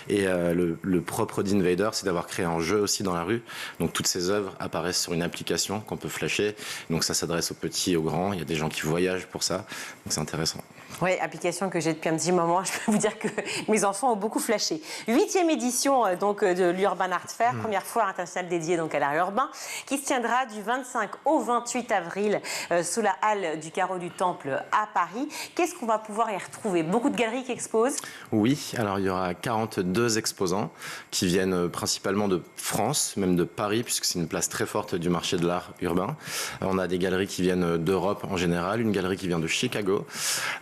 Et le propre d'Invader, c'est d'avoir créé un jeu aussi dans la rue. Donc toutes ces œuvres apparaissent sur une application qu'on peut flasher. Donc ça s'adresse aux petits et aux grands. Il y a des gens qui voyagent pour ça. Donc c'est intéressant. Oui, application que j'ai depuis un petit moment. Je peux vous dire que mes enfants ont beaucoup flashé. 8e édition donc, de l'Urban Art Fair, première foire internationale dédiée donc, à l'art urbain, qui se tiendra du 25 au 28 avril sous la halle du Carreau du Temple à Paris. Qu'est-ce qu'on va pouvoir y retrouver? Beaucoup de galeries qui exposent? Oui, alors il y aura 42 exposants qui viennent principalement de France, même de Paris, puisque c'est une place très forte du marché de l'art urbain. On a des galeries qui viennent d'Europe en général, une galerie qui vient de Chicago.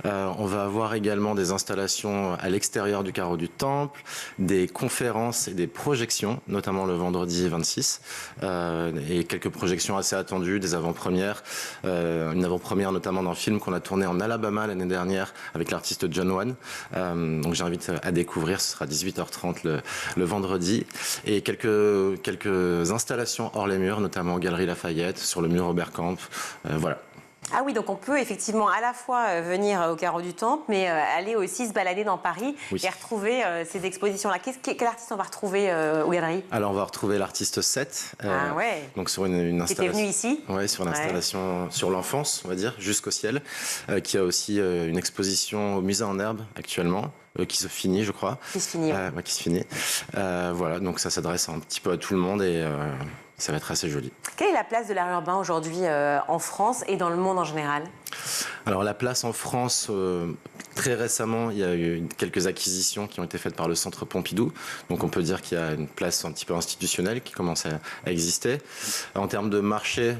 On va avoir également des installations à l'extérieur du Carreau du Temple, des conférences et des projections, notamment le vendredi 26, et quelques projections assez attendues, des avant-premières, une avant-première notamment d'un film qu'on a tourné en Alabama l'année dernière avec l'artiste John Wan. Donc j'invite à découvrir, ce sera 18h30 le vendredi, et quelques installations hors les murs, notamment Galerie Lafayette, sur le mur Oberkampf, voilà. Ah oui, donc on peut effectivement à la fois venir au Carreau du Temple, mais aller aussi se balader dans Paris et retrouver ces expositions-là. Quel artiste on va retrouver aux galeries? Alors on va retrouver l'artiste 7. Ah ouais. Donc sur une installation. Qui était venu ici? Ouais, sur une installation sur l'enfance, on va dire, jusqu'au ciel, qui a aussi une exposition au Musée en Herbe actuellement. Qui se finit, je crois. Qui se finit. Qui se finit. Voilà, donc ça s'adresse un petit peu à tout le monde et ça va être assez joli. Quelle est la place de l'art urbain aujourd'hui en France et dans le monde en général? Alors la place en France, très récemment, il y a eu quelques acquisitions qui ont été faites par le Centre Pompidou. Donc on peut dire qu'il y a une place un petit peu institutionnelle qui commence à exister. En termes de marché,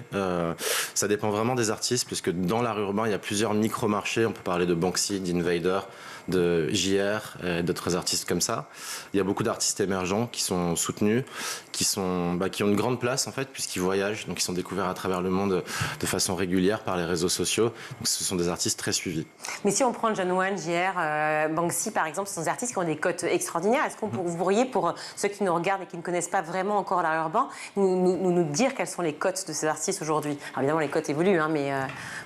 ça dépend vraiment des artistes, puisque dans l'art urbain, il y a plusieurs micro-marchés. On peut parler de Banksy, d'Invader, de JR et d'autres artistes comme ça. Il y a beaucoup d'artistes émergents qui sont soutenus, qui ont une grande place en fait, puisqu'ils voyagent, donc ils sont découverts à travers le monde de façon régulière par les réseaux sociaux. Donc ce sont des artistes très suivis. Mais si on prend John Wan, JR, Banksy par exemple, ce sont des artistes qui ont des cotes extraordinaires. Est-ce qu'on vous pourriez, pour ceux qui nous regardent et qui ne connaissent pas vraiment encore l'art urbain, nous dire quelles sont les cotes de ces artistes aujourd'hui? Alors évidemment les cotes évoluent, hein, mais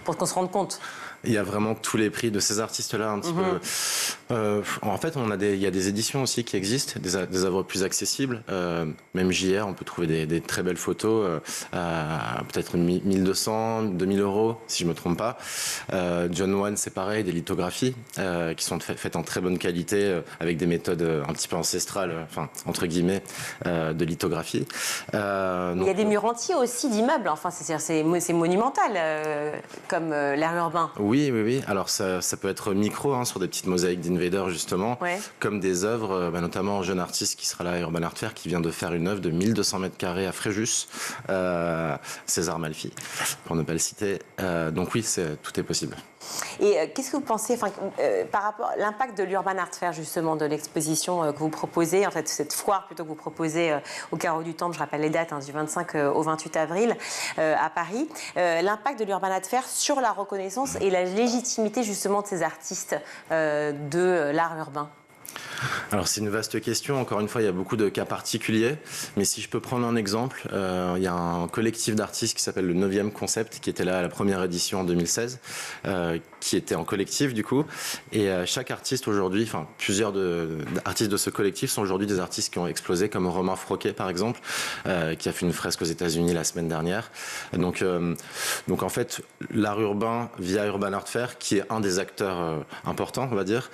pour qu'on se rende compte. Il y a vraiment tous les prix de ces artistes-là un petit peu. En fait, il y a des éditions aussi qui existent, des œuvres plus accessibles. Même JR, on peut trouver des très belles photos à peut-être 1200, 2000 euros, si je me trompe pas. John Wan, c'est pareil, des lithographies qui sont faites en très bonne qualité avec des méthodes un petit peu ancestrales, enfin entre guillemets, de lithographie. Il y a des murs entiers aussi d'immeubles. Enfin, c'est monumental comme l'art urbain. Oui, Oui. Alors ça peut être micro, sur des petites mosaïques d'Invader justement, comme des œuvres, notamment un jeune artiste qui sera là à Urban Art Fair, qui vient de faire une œuvre de 1200 mètres carrés à Fréjus, César Malfi, pour ne pas le citer. Donc oui, tout est possible. Et qu'est-ce que vous pensez par rapport à l'impact de l'Urban Art Fair, justement, de l'exposition que vous proposez, en fait, cette foire plutôt que vous proposez au Carreau du Temple, je rappelle les dates, du 25 au 28 avril à Paris, l'impact de l'Urban Art Fair sur la reconnaissance et la légitimité, justement, de ces artistes de l'art urbain? Alors c'est une vaste question, encore une fois il y a beaucoup de cas particuliers, mais si je peux prendre un exemple, il y a un collectif d'artistes qui s'appelle le 9e Concept, qui était là à la première édition en 2016, qui était en collectif du coup, et chaque artiste aujourd'hui, plusieurs artistes de ce collectif sont aujourd'hui des artistes qui ont explosé, comme Romain Froquet par exemple, qui a fait une fresque aux États-Unis la semaine dernière. Donc en fait l'art urbain via Urban Art Fair, qui est un des acteurs importants on va dire,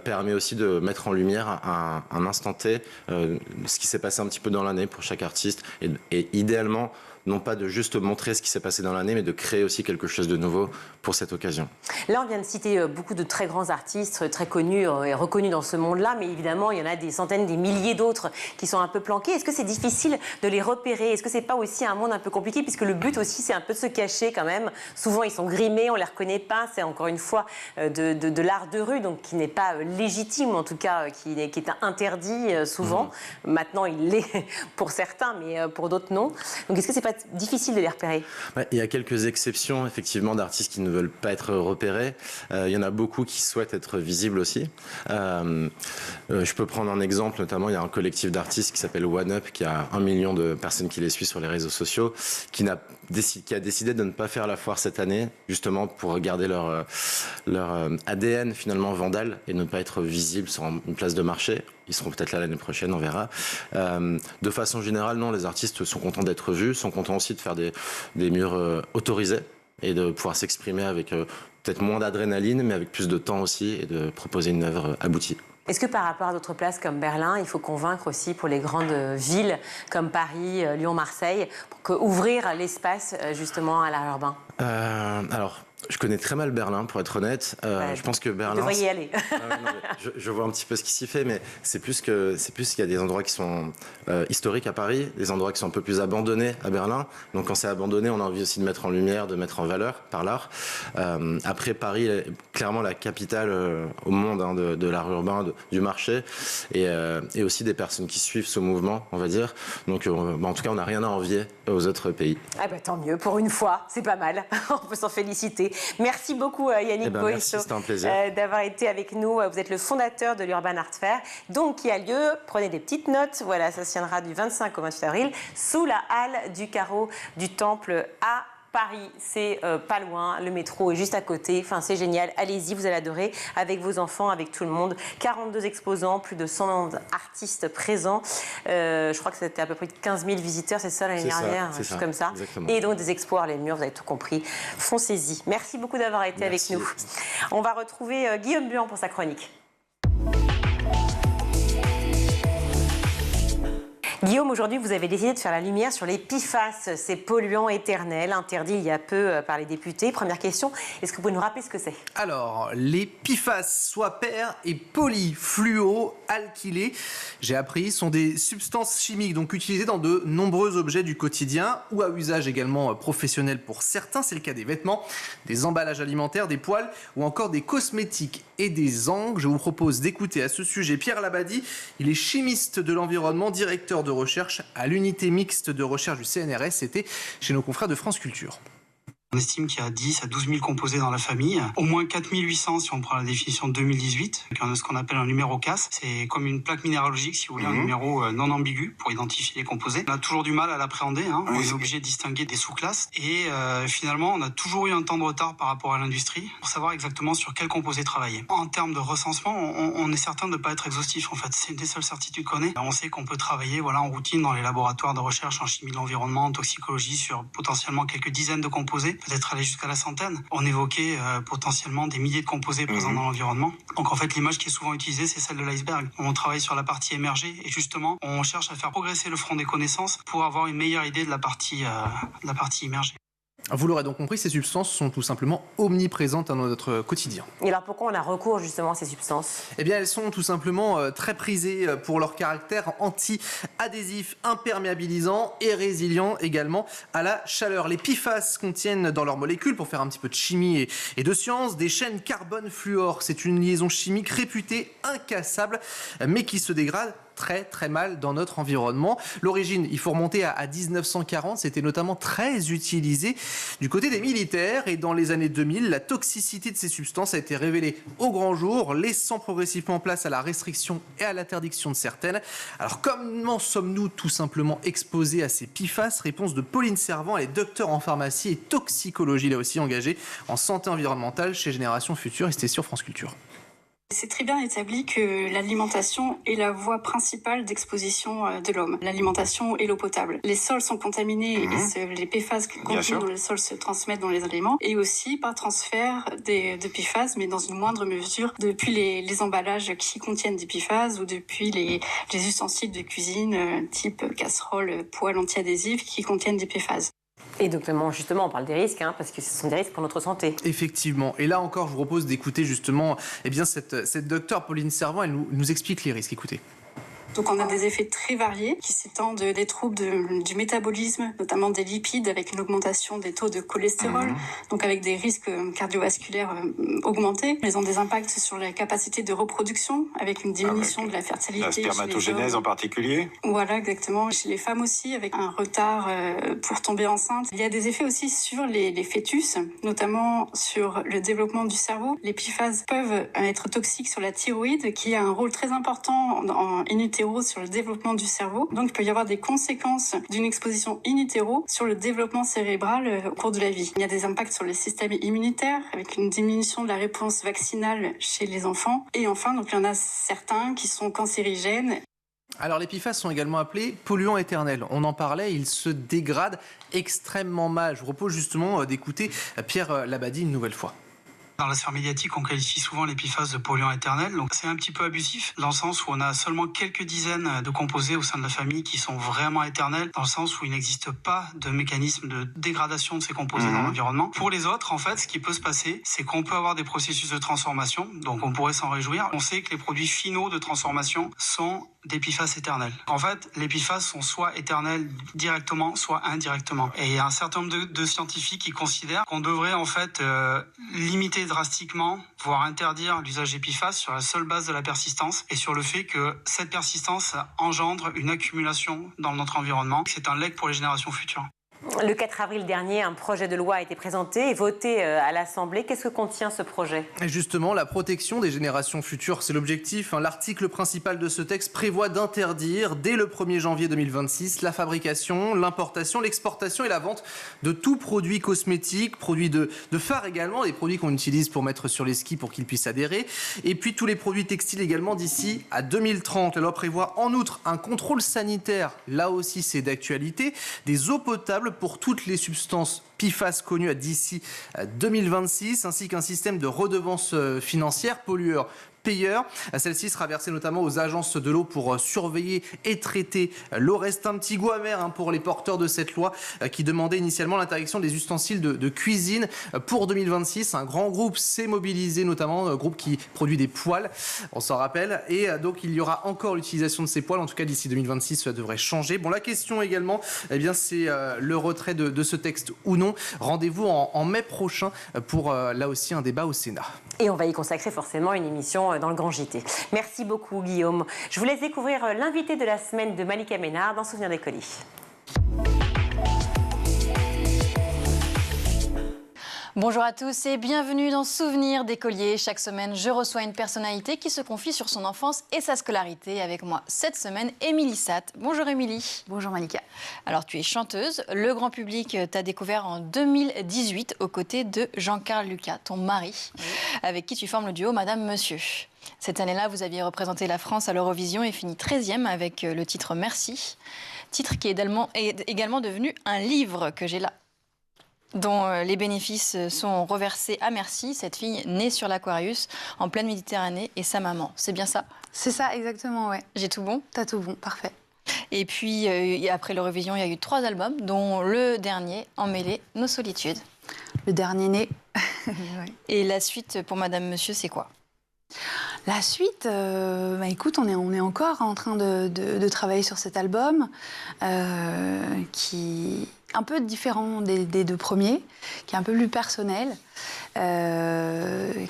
permet aussi de mettre en lumière à un instant T ce qui s'est passé un petit peu dans l'année pour chaque artiste, et idéalement non pas de juste montrer ce qui s'est passé dans l'année, mais de créer aussi quelque chose de nouveau pour cette occasion. Là, on vient de citer beaucoup de très grands artistes, très connus et reconnus dans ce monde-là, mais évidemment, il y en a des centaines, des milliers d'autres qui sont un peu planqués. Est-ce que c'est difficile de les repérer? Est-ce que c'est pas aussi un monde un peu compliqué, puisque le but aussi, c'est un peu de se cacher quand même. Souvent, ils sont grimés, on les reconnaît pas. C'est encore une fois de l'art de rue, donc qui n'est pas légitime, en tout cas, qui est interdit souvent. Maintenant, il l'est pour certains, mais pour d'autres, non. Donc, est-ce que c'est pas difficile de les repérer? Il y a quelques exceptions, effectivement, d'artistes qui ne veulent pas être repérés. Il y en a beaucoup qui souhaitent être visibles aussi. Je peux prendre un exemple, notamment, il y a un collectif d'artistes qui s'appelle One Up, qui a 1 million de personnes qui les suivent sur les réseaux sociaux, qui a décidé de ne pas faire la foire cette année, justement pour garder leur ADN finalement vandale et ne pas être visible sur une place de marché. Ils seront peut-être là l'année prochaine, on verra. De façon générale, non, les artistes sont contents d'être vus, sont contents aussi de faire des murs autorisés et de pouvoir s'exprimer avec peut-être moins d'adrénaline, mais avec plus de temps aussi, et de proposer une œuvre aboutie. Est-ce que par rapport à d'autres places comme Berlin, il faut convaincre aussi pour les grandes villes comme Paris, Lyon, Marseille, pour ouvrir l'espace justement à l'art urbain? Alors, je connais très mal Berlin, pour être honnête. Je pense que Berlin. Vous devriez y aller. Je vois un petit peu ce qui s'y fait, mais c'est plus qu'il y a des endroits qui sont historiques à Paris, des endroits qui sont un peu plus abandonnés à Berlin. Donc quand c'est abandonné, on a envie aussi de mettre en lumière, de mettre en valeur par l'art. Après, Paris est clairement la capitale au monde de l'art urbain, du marché, et aussi des personnes qui suivent ce mouvement, on va dire. Donc en tout cas, on n'a rien à envier aux autres pays. Ah bah, tant mieux, pour une fois, c'est pas mal. On peut s'en féliciter. Merci beaucoup Yannick Boesso d'avoir été avec nous. Vous êtes le fondateur de l'Urban Art Fair, donc qui a lieu, prenez des petites notes, voilà, ça se tiendra du 25 au 28 avril, sous la halle du Carreau du Temple à Paris. C'est pas loin, le métro est juste à côté, enfin c'est génial, allez-y, vous allez adorer, avec vos enfants, avec tout le monde. 42 exposants, plus de 100 artistes présents, je crois que c'était à peu près 15 000 visiteurs, c'est ça l'année dernière, quelque chose comme ça. Exactement. Et donc des expos les murs, vous avez tout compris, foncez-y. Merci beaucoup d'avoir été avec nous. On va retrouver Guillaume Buan pour sa chronique. Guillaume, aujourd'hui, vous avez décidé de faire la lumière sur les PFAS, ces polluants éternels, interdits il y a peu par les députés. Première question, est-ce que vous pouvez nous rappeler ce que c'est? Alors, les PFAS, soit per et polyfluoroalkylés, j'ai appris, sont des substances chimiques donc utilisées dans de nombreux objets du quotidien ou à usage également professionnel pour certains. C'est le cas des vêtements, des emballages alimentaires, des poêles ou encore des cosmétiques et des angles. Je vous propose d'écouter à ce sujet Pierre Labadie. Il est chimiste de l'environnement, directeur de recherche à l'unité mixte de recherche du CNRS. C'était chez nos confrères de France Culture. On estime qu'il y a 10 à 12 000 composés dans la famille, au moins 4 800 si on prend la définition de 2018, ce qu'on appelle un numéro CAS. C'est comme une plaque minéralogique, si vous voulez, un numéro non ambigu pour identifier les composés. On a toujours du mal à l'appréhender, on est obligé de distinguer des sous-classes et finalement on a toujours eu un temps de retard par rapport à l'industrie pour savoir exactement sur quel composé travailler. En termes de recensement, on est certain de ne pas être exhaustif en fait, c'est une des seules certitudes qu'on ait. On sait qu'on peut travailler en routine dans les laboratoires de recherche en chimie de l'environnement, en toxicologie sur potentiellement quelques dizaines de composés, peut-être aller jusqu'à la centaine. On évoquait potentiellement des milliers de composés présents dans l'environnement. Donc en fait, l'image qui est souvent utilisée, c'est celle de l'iceberg. On travaille sur la partie émergée et justement, on cherche à faire progresser le front des connaissances pour avoir une meilleure idée de la partie immergée. Vous l'aurez donc compris, ces substances sont tout simplement omniprésentes dans notre quotidien. Et alors pourquoi on a recours justement à ces substances ? Eh bien, elles sont tout simplement très prisées pour leur caractère anti-adhésif, imperméabilisant et résilient également à la chaleur. Les PFAS contiennent dans leurs molécules, pour faire un petit peu de chimie et de science, des chaînes carbone-fluor. C'est une liaison chimique réputée incassable, mais qui se dégrade très mal dans notre environnement. L'origine, il faut remonter à 1940, c'était notamment très utilisé du côté des militaires, et dans les années 2000, la toxicité de ces substances a été révélée au grand jour, laissant progressivement place à la restriction et à l'interdiction de certaines. Alors comment sommes-nous tout simplement exposés à ces PFAS ? Réponse de Pauline Servant, elle est docteure en pharmacie et toxicologie, là aussi engagée en santé environnementale chez Génération Future, et c'était sur France Culture. C'est très bien établi que l'alimentation est la voie principale d'exposition de l'homme. L'alimentation et l'eau potable. Les sols sont contaminés et les PFAS contenus dans les sols se transmettent dans les aliments, et aussi par transfert de PFAS, mais dans une moindre mesure depuis les emballages qui contiennent des PFAS ou depuis les ustensiles de cuisine type casserole, poêle anti-adhésif qui contiennent des PFAS. Et donc justement, on parle des risques, parce que ce sont des risques pour notre santé. Effectivement. Et là encore, je vous propose d'écouter justement cette docteure Pauline Servant, elle nous explique les risques. Écoutez. Donc on a des effets très variés qui s'étendent des troubles du métabolisme, notamment des lipides, avec une augmentation des taux de cholestérol, donc avec des risques cardiovasculaires augmentés. Ils ont des impacts sur la capacité de reproduction, avec une diminution de la fertilité. La spermatogénèse en particulier ? Voilà, exactement. Chez les femmes aussi, avec un retard pour tomber enceinte. Il y a des effets aussi sur les fœtus, notamment sur le développement du cerveau. Les PFAS peuvent être toxiques sur la thyroïde, qui a un rôle très important in utero sur le développement du cerveau. Donc, il peut y avoir des conséquences d'une exposition in utero sur le développement cérébral au cours de la vie. Il y a des impacts sur le système immunitaire, avec une diminution de la réponse vaccinale chez les enfants. Et enfin, donc, il y en a certains qui sont cancérigènes. Alors, les PFAS sont également appelés polluants éternels. On en parlait, ils se dégradent extrêmement mal. Je vous propose justement d'écouter Pierre Labadie une nouvelle fois. Dans la sphère médiatique, on qualifie souvent les PFAS de polluants éternels. Donc c'est un petit peu abusif dans le sens où on a seulement quelques dizaines de composés au sein de la famille qui sont vraiment éternels, dans le sens où il n'existe pas de mécanisme de dégradation de ces composés dans l'environnement. Pour les autres, en fait, ce qui peut se passer, c'est qu'on peut avoir des processus de transformation, donc on pourrait s'en réjouir. On sait que les produits finaux de transformation sont des PFAS éternels. En fait, les PFAS sont soit éternels directement, soit indirectement. Et il y a un certain nombre de scientifiques qui considèrent qu'on devrait en fait limiter drastiquement, voire interdire l'usage des PFAS sur la seule base de la persistance et sur le fait que cette persistance engendre une accumulation dans notre environnement. C'est un legs pour les générations futures. Le 4 avril dernier, un projet de loi a été présenté et voté à l'Assemblée. Qu'est-ce que contient ce projet ? Et justement, la protection des générations futures, c'est l'objectif. L'article principal de ce texte prévoit d'interdire, dès le 1er janvier 2026, la fabrication, l'importation, l'exportation et la vente de tout produit cosmétique, produits de phare également, des produits qu'on utilise pour mettre sur les skis pour qu'ils puissent adhérer, et puis tous les produits textiles également d'ici à 2030. La loi prévoit en outre un contrôle sanitaire, là aussi c'est d'actualité, des eaux potables pour toutes les substances PFAS connues d'ici 2026, ainsi qu'un système de redevance financière pollueur-payeur. Celle-ci sera versée notamment aux agences de l'eau pour surveiller et traiter l'eau. Reste un petit goût amer pour les porteurs de cette loi qui demandait initialement l'interdiction des ustensiles de cuisine pour 2026. Un grand groupe s'est mobilisé, notamment un groupe qui produit des poêles, on s'en rappelle. Et donc il y aura encore l'utilisation de ces poêles, en tout cas d'ici 2026, ça devrait changer. Bon, la question également, c'est le retrait de ce texte ou non. Rendez-vous en mai prochain pour là aussi un débat au Sénat. Et on va y consacrer forcément une émission dans le Grand JT. Merci beaucoup Guillaume. Je vous laisse découvrir l'invité de la semaine de Malika Ménard dans Souvenirs d'écoliers. Bonjour à tous et bienvenue dans Souvenirs d'écoliers. Chaque semaine, je reçois une personnalité qui se confie sur son enfance et sa scolarité. Avec moi cette semaine, Émilie Satt. Bonjour Émilie. Bonjour Malika. Alors tu es chanteuse. Le grand public t'a découvert en 2018 aux côtés de Jean-Carl Lucas, ton mari, avec qui tu formes le duo Madame Monsieur. Cette année-là, vous aviez représenté la France à l'Eurovision et fini 13e avec le titre Merci. Titre qui est également devenu un livre que j'ai là, dont les bénéfices sont reversés à Merci, cette fille née sur l'Aquarius, en pleine Méditerranée, et sa maman. C'est bien ça ? C'est ça, exactement, ouais. J'ai tout bon ? T'as tout bon, parfait. Et puis, après l'Eurovision, il y a eu 3 albums, dont le dernier, Emmêler nos solitudes. Le dernier né. Et la suite pour Madame Monsieur, c'est quoi? La suite, écoute, on est encore en train de travailler sur cet album qui est un peu différent des 2 premiers, qui est un peu plus personnel,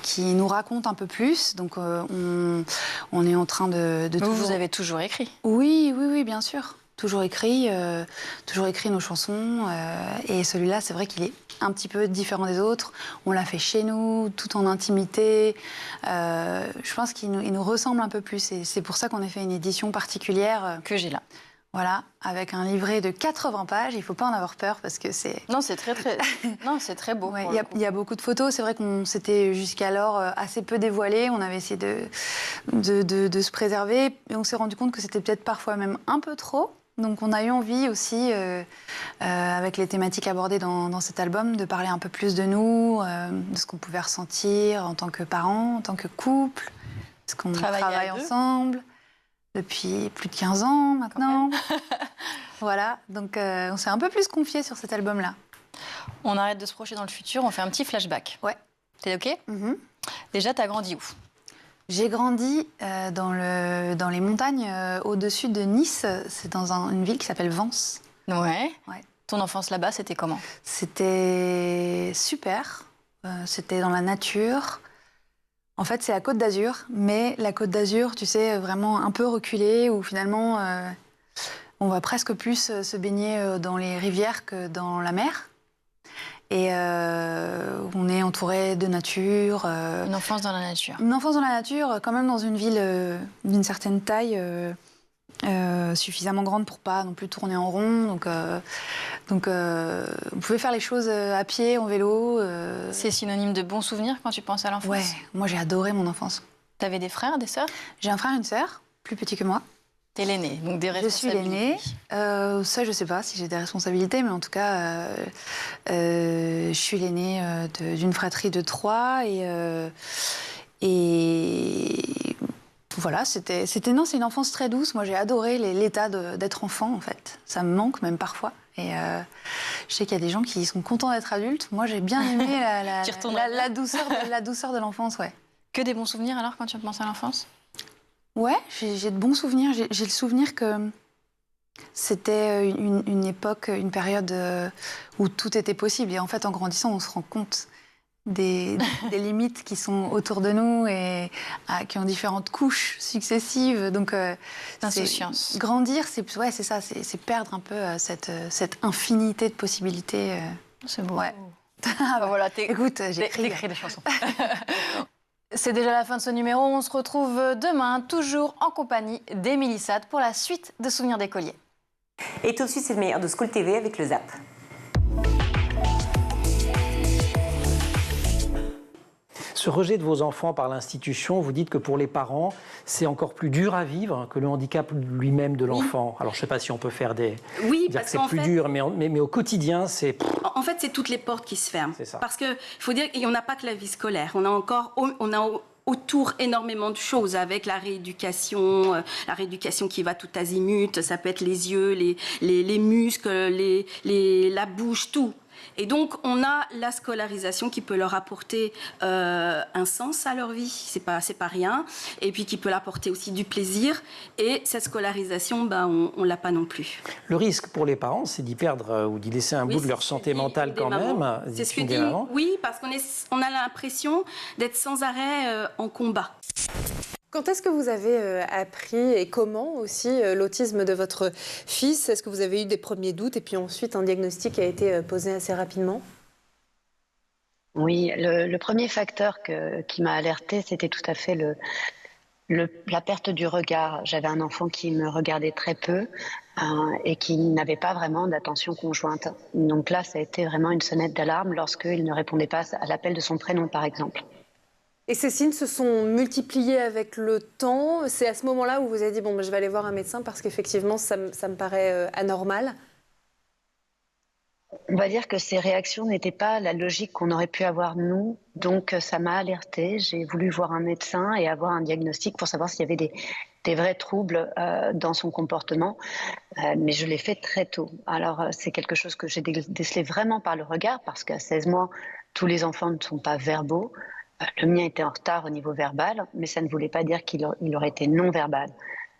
qui nous raconte un peu plus. Donc on est en train de Vous avez toujours écrit? Oui, bien sûr. Toujours écrit nos chansons. Et celui-là, c'est vrai qu'il est un petit peu différent des autres. On l'a fait chez nous, tout en intimité. Je pense qu'il nous ressemble un peu plus. Et c'est pour ça qu'on a fait une édition particulière. Que j'ai là. Voilà, avec un livret de 80 pages. Il ne faut pas en avoir peur parce que c'est... Non, c'est très très beau. Ouais, il y a beaucoup de photos. C'est vrai qu'on s'était jusqu'alors assez peu dévoilé. On avait essayé de se préserver. Et on s'est rendu compte que c'était peut-être parfois même un peu trop. Donc on a eu envie aussi, avec les thématiques abordées dans cet album, de parler un peu plus de nous, de ce qu'on pouvait ressentir en tant que parents, en tant que couple, parce qu'on travaille ensemble depuis plus de 15 ans maintenant. Voilà, donc on s'est un peu plus confié sur cet album-là. On arrête de se projeter dans le futur, on fait un petit flashback. Ouais. T'es OK? Déjà, t'as grandi où? J'ai grandi dans les montagnes au-dessus de Nice. C'est dans une ville qui s'appelle Vence. Ouais. Ton enfance là-bas, c'était comment? C'était super. C'était dans la nature. En fait, c'est la Côte d'Azur. Mais la Côte d'Azur, tu sais, vraiment un peu reculée, où finalement, on va presque plus se baigner dans les rivières que dans la mer. Et on est entouré de nature. Une enfance dans la nature. Une enfance dans la nature, quand même dans une ville d'une certaine taille, suffisamment grande pour pas non plus tourner en rond. Donc on pouvait faire les choses à pied, en vélo. C'est synonyme de bons souvenirs quand tu penses à l'enfance? Ouais, moi j'ai adoré mon enfance. T'avais des frères, des sœurs? J'ai un frère et une sœur, plus petits que moi. T'es l'aîné, donc des responsabilités. Je suis l'aînée. Ça, je sais pas si j'ai des responsabilités, mais en tout cas, je suis l'aînée d'une fratrie de 3 et voilà, c'est une enfance très douce. Moi, j'ai adoré l'état d'être enfant, en fait. Ça me manque même parfois. Et je sais qu'il y a des gens qui sont contents d'être adultes. Moi, j'ai bien aimé la douceur de l'enfance, ouais. Que des bons souvenirs alors quand tu penses à l'enfance? Ouais, j'ai de bons souvenirs. J'ai le souvenir que c'était une époque, une période où tout était possible. Et en fait, en grandissant, on se rend compte des limites qui sont autour de nous et qui ont différentes couches successives. Donc, l'insouciance. Grandir, c'est ça, c'est perdre un peu cette infinité de possibilités. C'est beau. Ouais. Voilà, écoute, j'écris des chansons. C'est déjà la fin de ce numéro. On se retrouve demain, toujours en compagnie d'Émilie Sade pour la suite de Souvenirs d'écoliers. Et tout de suite, c'est le meilleur de School TV avec le Zap. Ce rejet de vos enfants par l'institution, vous dites que pour les parents, c'est encore plus dur à vivre que le handicap lui-même de l'enfant. Alors, je ne sais pas si on peut faire dire que c'est plus dur, mais au quotidien, c'est... En fait, c'est toutes les portes qui se ferment. C'est ça. Parce qu'il faut dire qu'on n'a pas que la vie scolaire. On a autour énormément de choses avec la rééducation qui va tout azimut. Ça peut être les yeux, les muscles, la bouche, tout. Et donc, on a la scolarisation qui peut leur apporter un sens à leur vie, c'est pas rien, et puis qui peut leur apporter aussi du plaisir. Et cette scolarisation, on l'a pas non plus. Le risque pour les parents, c'est d'y perdre ou d'y laisser un bout de leur santé mentale quand même. C'est ce que dit. Oui, parce qu'on a l'impression d'être sans arrêt en combat. Quand est-ce que vous avez appris et comment aussi l'autisme de votre fils? Est-ce que vous avez eu des premiers doutes et puis ensuite un diagnostic a été posé assez rapidement? Oui, le premier facteur qui m'a alertée, c'était tout à fait la perte du regard. J'avais un enfant qui me regardait très peu et qui n'avait pas vraiment d'attention conjointe. Donc là, ça a été vraiment une sonnette d'alarme lorsqu'il ne répondait pas à l'appel de son prénom, par exemple. Et ces signes se sont multipliés avec le temps. C'est à ce moment-là où vous avez dit bon, je vais aller voir un médecin parce qu'effectivement, ça me paraît anormal. On va dire que ces réactions n'étaient pas la logique qu'on aurait pu avoir nous. Donc ça m'a alertée. J'ai voulu voir un médecin et avoir un diagnostic pour savoir s'il y avait des vrais troubles dans son comportement, mais je l'ai fait très tôt. Alors c'est quelque chose que j'ai décelé vraiment par le regard, parce qu'à 16 mois, tous les enfants ne sont pas verbaux. Le mien était en retard au niveau verbal, mais ça ne voulait pas dire qu'il aurait été non-verbal.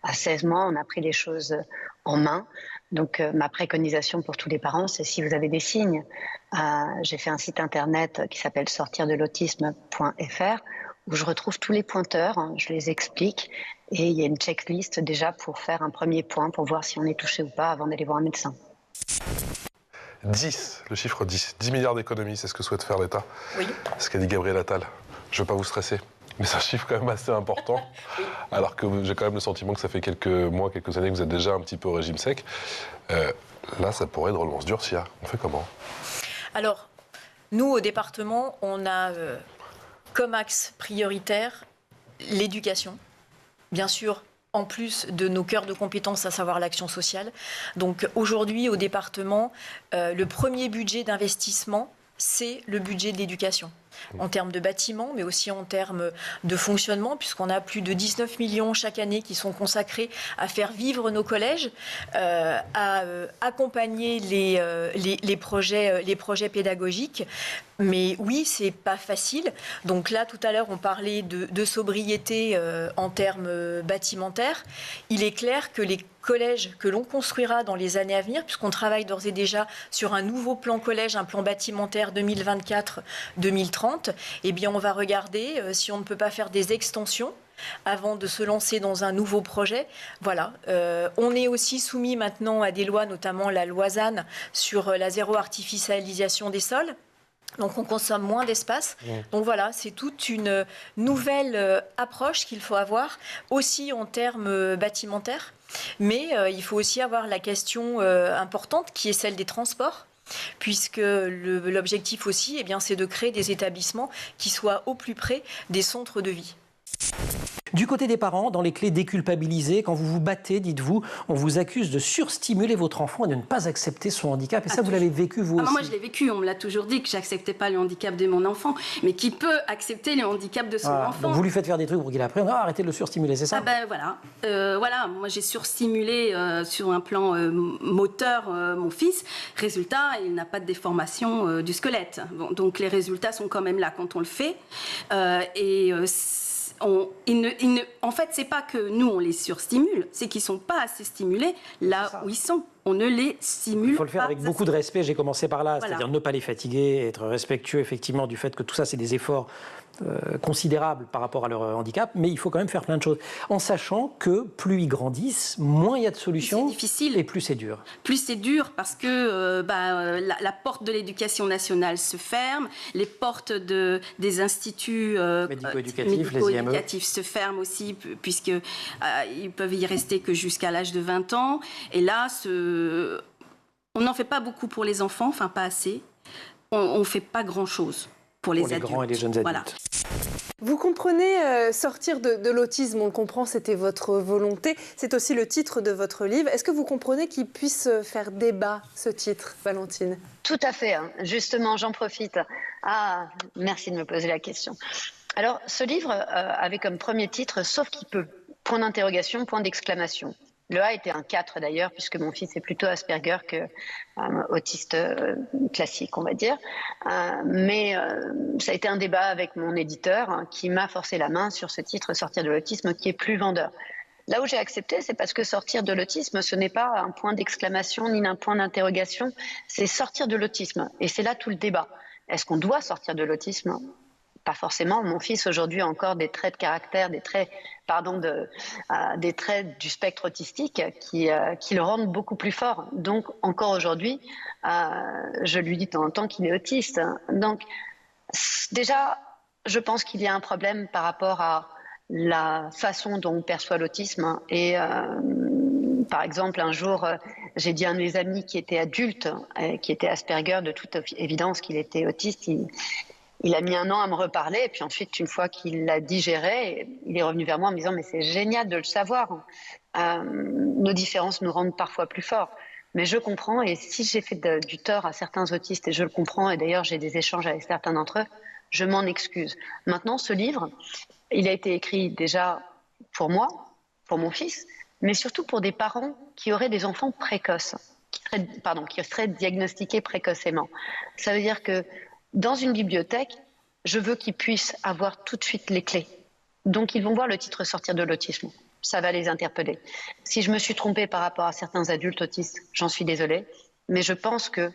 À 16 mois, on a pris les choses en main. Donc ma préconisation pour tous les parents, c'est si vous avez des signes. J'ai fait un site internet qui s'appelle sortirdelautisme.fr où je retrouve tous les pointeurs, je les explique, et il y a une checklist déjà pour faire un premier point, pour voir si on est touché ou pas avant d'aller voir un médecin. 10, le chiffre 10. 10 milliards d'économies, c'est ce que souhaite faire l'État. Oui. C'est ce qu'a dit Gabriel Attal. Je ne veux pas vous stresser, mais c'est un chiffre quand même assez important. Oui. Alors que j'ai quand même le sentiment que ça fait quelques mois, quelques années que vous êtes déjà un petit peu au régime sec. Là, ça pourrait drôlement se durcir. On fait comment? Alors, nous, au département, on a comme axe prioritaire l'éducation. Bien sûr, en plus de nos cœurs de compétences, à savoir l'action sociale. Donc aujourd'hui, au département, le premier budget d'investissement, c'est le budget de l'éducation. En termes de bâtiments, mais aussi en termes de fonctionnement, puisqu'on a plus de 19 millions chaque année qui sont consacrés à faire vivre nos collèges, à accompagner les projets pédagogiques. Mais oui, c'est pas facile. Donc là, tout à l'heure, on parlait de sobriété en termes bâtimentaires. Il est clair que les collèges que l'on construira dans les années à venir, puisqu'on travaille d'ores et déjà sur un nouveau plan collège, un plan bâtimentaire 2024-2030, eh bien, on va regarder si on ne peut pas faire des extensions avant de se lancer dans un nouveau projet. Voilà. On est aussi soumis maintenant à des lois, notamment la loi ZAN sur la zéro artificialisation des sols. Donc on consomme moins d'espace. Donc voilà, c'est toute une nouvelle approche qu'il faut avoir, aussi en termes bâtimentaires. Mais il faut aussi avoir la question importante qui est celle des transports, puisque l'objectif aussi, c'est de créer des établissements qui soient au plus près des centres de vie. Du côté des parents, dans les clés déculpabiliser, quand vous vous battez, dites-vous, on vous accuse de surstimuler votre enfant et de ne pas accepter son handicap. Et ça, vous l'avez vécu vous aussi? Moi, je l'ai vécu. On me l'a toujours dit que j'acceptais pas le handicap de mon enfant. Mais qui peut accepter le handicap de son enfant? Donc vous lui faites faire des trucs pour qu'il apprenne. Arrêtez de le surstimuler, c'est ça? Voilà. Moi, j'ai surstimulé sur un plan moteur mon fils. Résultat, il n'a pas de déformation du squelette. Bon, donc les résultats sont quand même là quand on le fait. En fait, c'est pas que nous on les surstimule, c'est qu'ils sont pas assez stimulés là où ils sont. On ne les stimule pas. Il faut le faire avec beaucoup de respect. J'ai commencé par là, c'est-à-dire ne pas les fatiguer, être respectueux effectivement du fait que tout ça c'est des efforts considérables par rapport à leur handicap, mais il faut quand même faire plein de choses, en sachant que plus ils grandissent, moins il y a de solutions, et plus c'est dur. Plus c'est dur parce que la porte de l'éducation nationale se ferme, les portes des instituts médico-éducatifs se ferment aussi, puisqu'ils peuvent y rester que jusqu'à l'âge de 20 ans. Et là, on n'en fait pas beaucoup pour les enfants, enfin pas assez. On ne fait pas grand-chose pour les adultes. Grands et les jeunes adultes. Voilà. Vous comprenez, sortir de l'autisme, on le comprend, c'était votre volonté. C'est aussi le titre de votre livre. Est-ce que vous comprenez qu'il puisse faire débat, ce titre, Valentine? Tout à fait. Hein. Justement, j'en profite. Merci de me poser la question. Alors, ce livre avait comme premier titre « Sauf qu'il peut ». Point d'interrogation, point d'exclamation. Le A était un 4 d'ailleurs, puisque mon fils est plutôt Asperger que autiste classique, on va dire. Mais ça a été un débat avec mon éditeur qui m'a forcé la main sur ce titre « Sortir de l'autisme » qui est plus vendeur. Là où j'ai accepté, c'est parce que sortir de l'autisme, ce n'est pas un point d'exclamation ni un point d'interrogation, c'est sortir de l'autisme. Et c'est là tout le débat. Est-ce qu'on doit sortir de l'autisme ? Pas forcément. Mon fils aujourd'hui a encore des traits de caractère, des traits du spectre autistique qui le rendent beaucoup plus fort. Donc encore aujourd'hui, je lui dis de temps en temps qu'il est autiste. Donc déjà, je pense qu'il y a un problème par rapport à la façon dont on perçoit l'autisme. Et par exemple, un jour, j'ai dit à un de mes amis qui était adulte, qui était Asperger, de toute évidence qu'il était autiste. Il a mis 1 an à me reparler, et puis ensuite, une fois qu'il l'a digéré, il est revenu vers moi en me disant « mais c'est génial de le savoir, nos différences nous rendent parfois plus forts ». Mais je comprends, et si j'ai fait du tort à certains autistes, et je le comprends, et d'ailleurs j'ai des échanges avec certains d'entre eux, je m'en excuse. Maintenant, ce livre, il a été écrit déjà pour moi, pour mon fils, mais surtout pour des parents qui auraient des enfants précoces, qui seraient diagnostiqués précocement. Ça veut dire que dans une bibliothèque, je veux qu'ils puissent avoir tout de suite les clés. Donc, ils vont voir le titre sortir de l'autisme. Ça va les interpeller. Si je me suis trompée par rapport à certains adultes autistes, j'en suis désolée, mais je pense que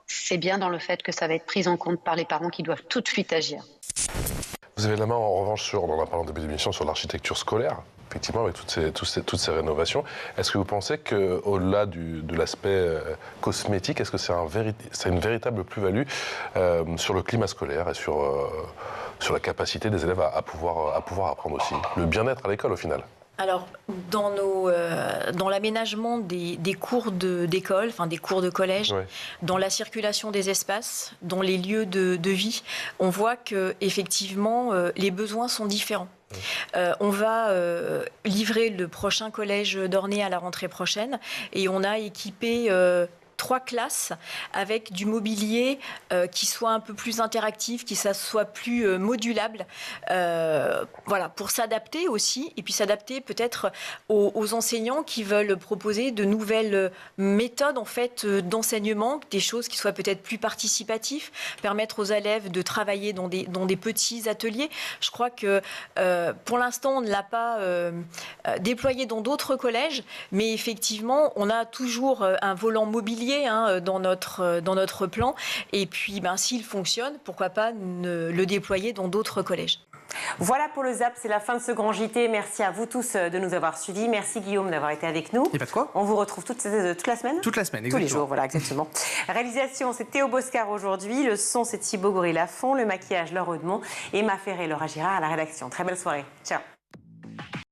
c'est bien dans le fait que ça va être pris en compte par les parents qui doivent tout de suite agir. Vous avez la main en revanche on en a parlé en début d'émission, sur l'architecture scolaire, effectivement, avec toutes ces rénovations. Est-ce que vous pensez qu'au-delà de l'aspect cosmétique, est-ce que c'est une véritable plus-value sur le climat scolaire et sur la capacité des élèves à pouvoir apprendre aussi? Le bien-être à l'école, au final? Alors, dans l'aménagement des cours d'école, enfin des cours de collège, dans la circulation des espaces, dans les lieux de vie, on voit que effectivement les besoins sont différents. On va livrer le prochain collège d'Ornay à la rentrée prochaine et on a équipé 3 classes avec du mobilier qui soit un peu plus interactif, qui soit plus modulable, voilà, pour s'adapter aussi, et puis s'adapter peut-être aux enseignants qui veulent proposer de nouvelles méthodes en fait d'enseignement, des choses qui soient peut-être plus participatives, permettre aux élèves de travailler dans des petits ateliers. Je crois que pour l'instant on ne l'a pas déployé dans d'autres collèges, mais effectivement on a toujours un volant mobilier dans notre plan. Et puis, s'il fonctionne, pourquoi pas le déployer dans d'autres collèges. Voilà pour le ZAP, c'est la fin de ce grand JT. Merci à vous tous de nous avoir suivis. Merci Guillaume d'avoir été avec nous. Et pas de quoi. On vous retrouve toute la semaine. Toute la semaine, exactement. Tous les jours, voilà, exactement. Réalisation, c'est Théo Boscar aujourd'hui. Le son, c'est Thibaut Gorille-Lafont. Le maquillage, Laure Audemont. Et Emma Ferré, Laura Girard à la rédaction. Très belle soirée. Ciao.